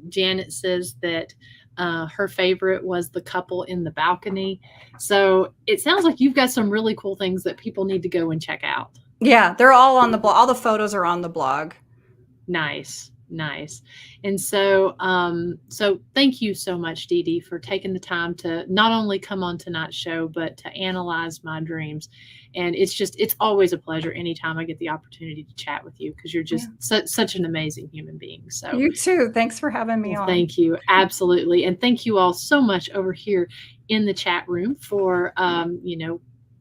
Janet says that her favorite was the couple in the balcony. So it sounds like you've got some really cool things that people need to go and check out. Yeah, they're all on the blog. All the photos are on the blog. Nice. And so, so thank you so much, Deedee, for taking the time to not only come on tonight's show, but to analyze my dreams. And it's always a pleasure anytime I get the opportunity to chat with you, because you're just such an amazing human being. So you too. Thanks for having me on. Thank you. Absolutely. And thank you all so much over here in the chat room for,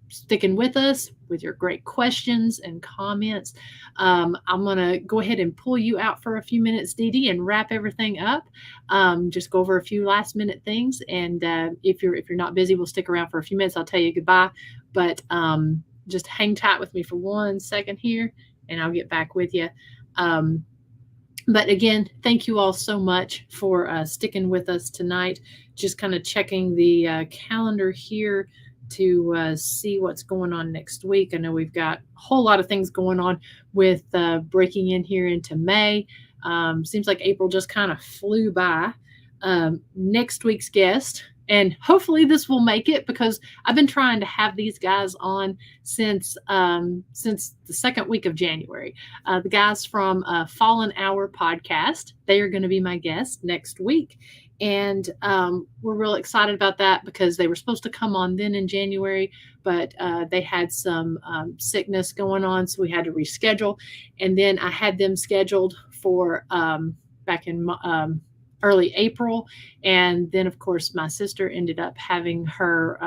sticking with us with your great questions and comments. I'm going to go ahead and pull you out for a few minutes, Deedee, and wrap everything up. Just go over a few last minute things. And if you're not busy, we'll stick around for a few minutes. I'll tell you goodbye. But just hang tight with me for 1 second here, and I'll get back with you. But again, thank you all so much for sticking with us tonight. Just kind of checking the calendar here to see what's going on next week. I know we've got a whole lot of things going on with breaking in here into May. Seems like April just kind of flew by. Next week's guest, and hopefully this will make it, because I've been trying to have these guys on since the second week of January. The guys from Fallen Hour podcast, they are going to be my guest next week. And we're real excited about that, because they were supposed to come on then in January, but they had some sickness going on, so we had to reschedule. And then I had them scheduled for back in early April. And then, of course, my sister ended up having her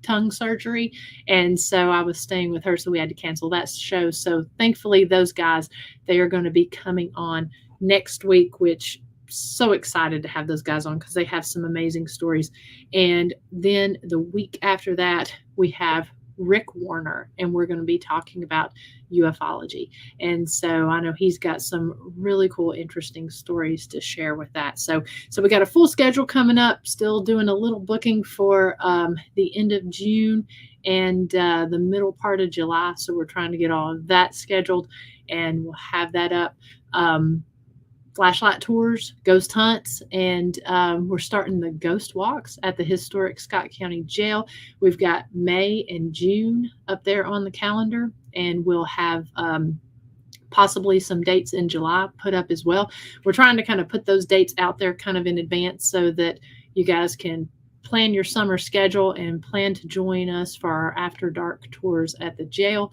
tongue surgery. And so I was staying with her, so we had to cancel that show. So thankfully, those guys, they are going to be coming on next week, which so excited to have those guys on, because they have some amazing stories. And then the week after that, we have Rick Warner, and we're going to be talking about ufology. And so I know he's got some really cool, interesting stories to share with that. So we got a full schedule coming up, still doing a little booking for the end of June and the middle part of July. So we're trying to get all of that scheduled, and we'll have that up. Flashlight tours, ghost hunts, and we're starting the ghost walks at the historic Scott County Jail. We've got May and June up there on the calendar, and we'll have possibly some dates in July put up as well. We're trying to kind of put those dates out there kind of in advance, so that you guys can plan your summer schedule and plan to join us for our after dark tours at the jail.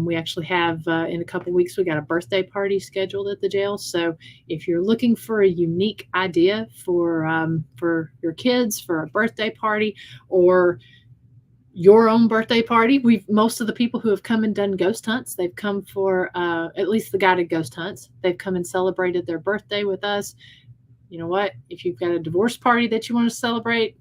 We actually have, in a couple weeks, we got a birthday party scheduled at the jail. So if you're looking for a unique idea for your kids, for a birthday party, or your own birthday party, most of the people who have come and done ghost hunts, they've come for at least the guided ghost hunts. They've come and celebrated their birthday with us. you know what, if you've got a divorce party that you want to celebrate,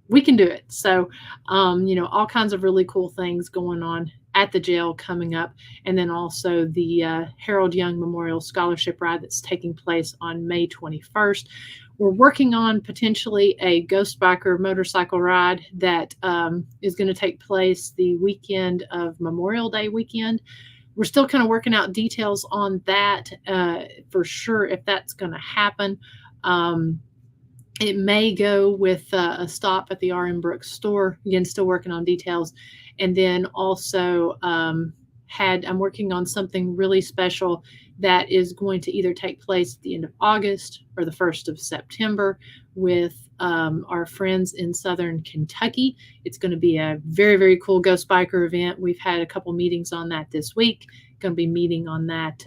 we can do it. So, all kinds of really cool things going on at the jail coming up. And then also the Harold Young Memorial Scholarship Ride that's taking place on May 21st. We're working on potentially a Ghost Biker motorcycle ride that is going to take place the weekend of Memorial Day weekend. We're still kind of working out details on that for sure if that's going to happen. It may go with a stop at the R.M. Brooks store. Again, still working on details. And then also I'm working on something really special that is going to either take place at the end of August or the 1st of September with our friends in Southern Kentucky. It's going to be a very, very cool Ghost Biker event. We've had a couple meetings on that this week. Going to be meeting on that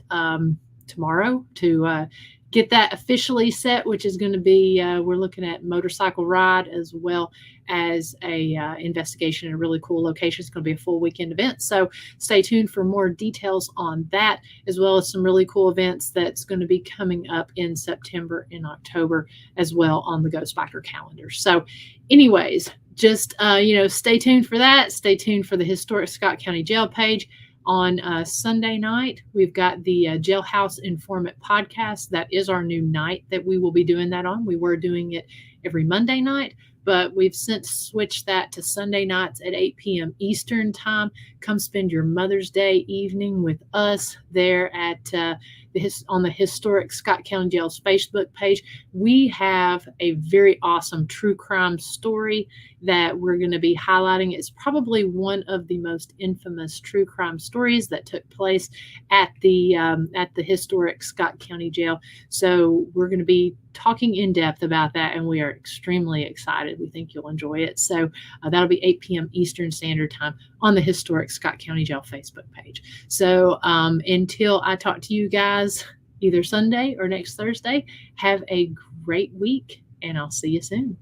tomorrow to get that officially set, which is going to be, we're looking at motorcycle ride as well as a investigation in a really cool location. It's going to be a full weekend event. So stay tuned for more details on that, as well as some really cool events that's going to be coming up in September and October as well on the Ghost Biker calendar. So anyways, just, stay tuned for that. Stay tuned for the Historic Scott County Jail page. On Sunday night, we've got the Jailhouse Informant podcast. That is our new night that we will be doing that on. We were doing it every Monday night, but we've since switched that to Sunday nights at 8 p.m. Eastern time. Come spend your Mother's Day evening with us there at on the Historic Scott County Jail's Facebook page. We have a very awesome true crime story that we're going to be highlighting. It's probably one of the most infamous true crime stories that took place at the Historic Scott County Jail. So we're going to be talking in depth about that, and we are extremely excited. We think you'll enjoy it. So that'll be 8 p.m. Eastern Standard Time on the Historic Scott County Jail Facebook page. So until I talk to you guys either Sunday or next Thursday, have a great week, and I'll see you soon.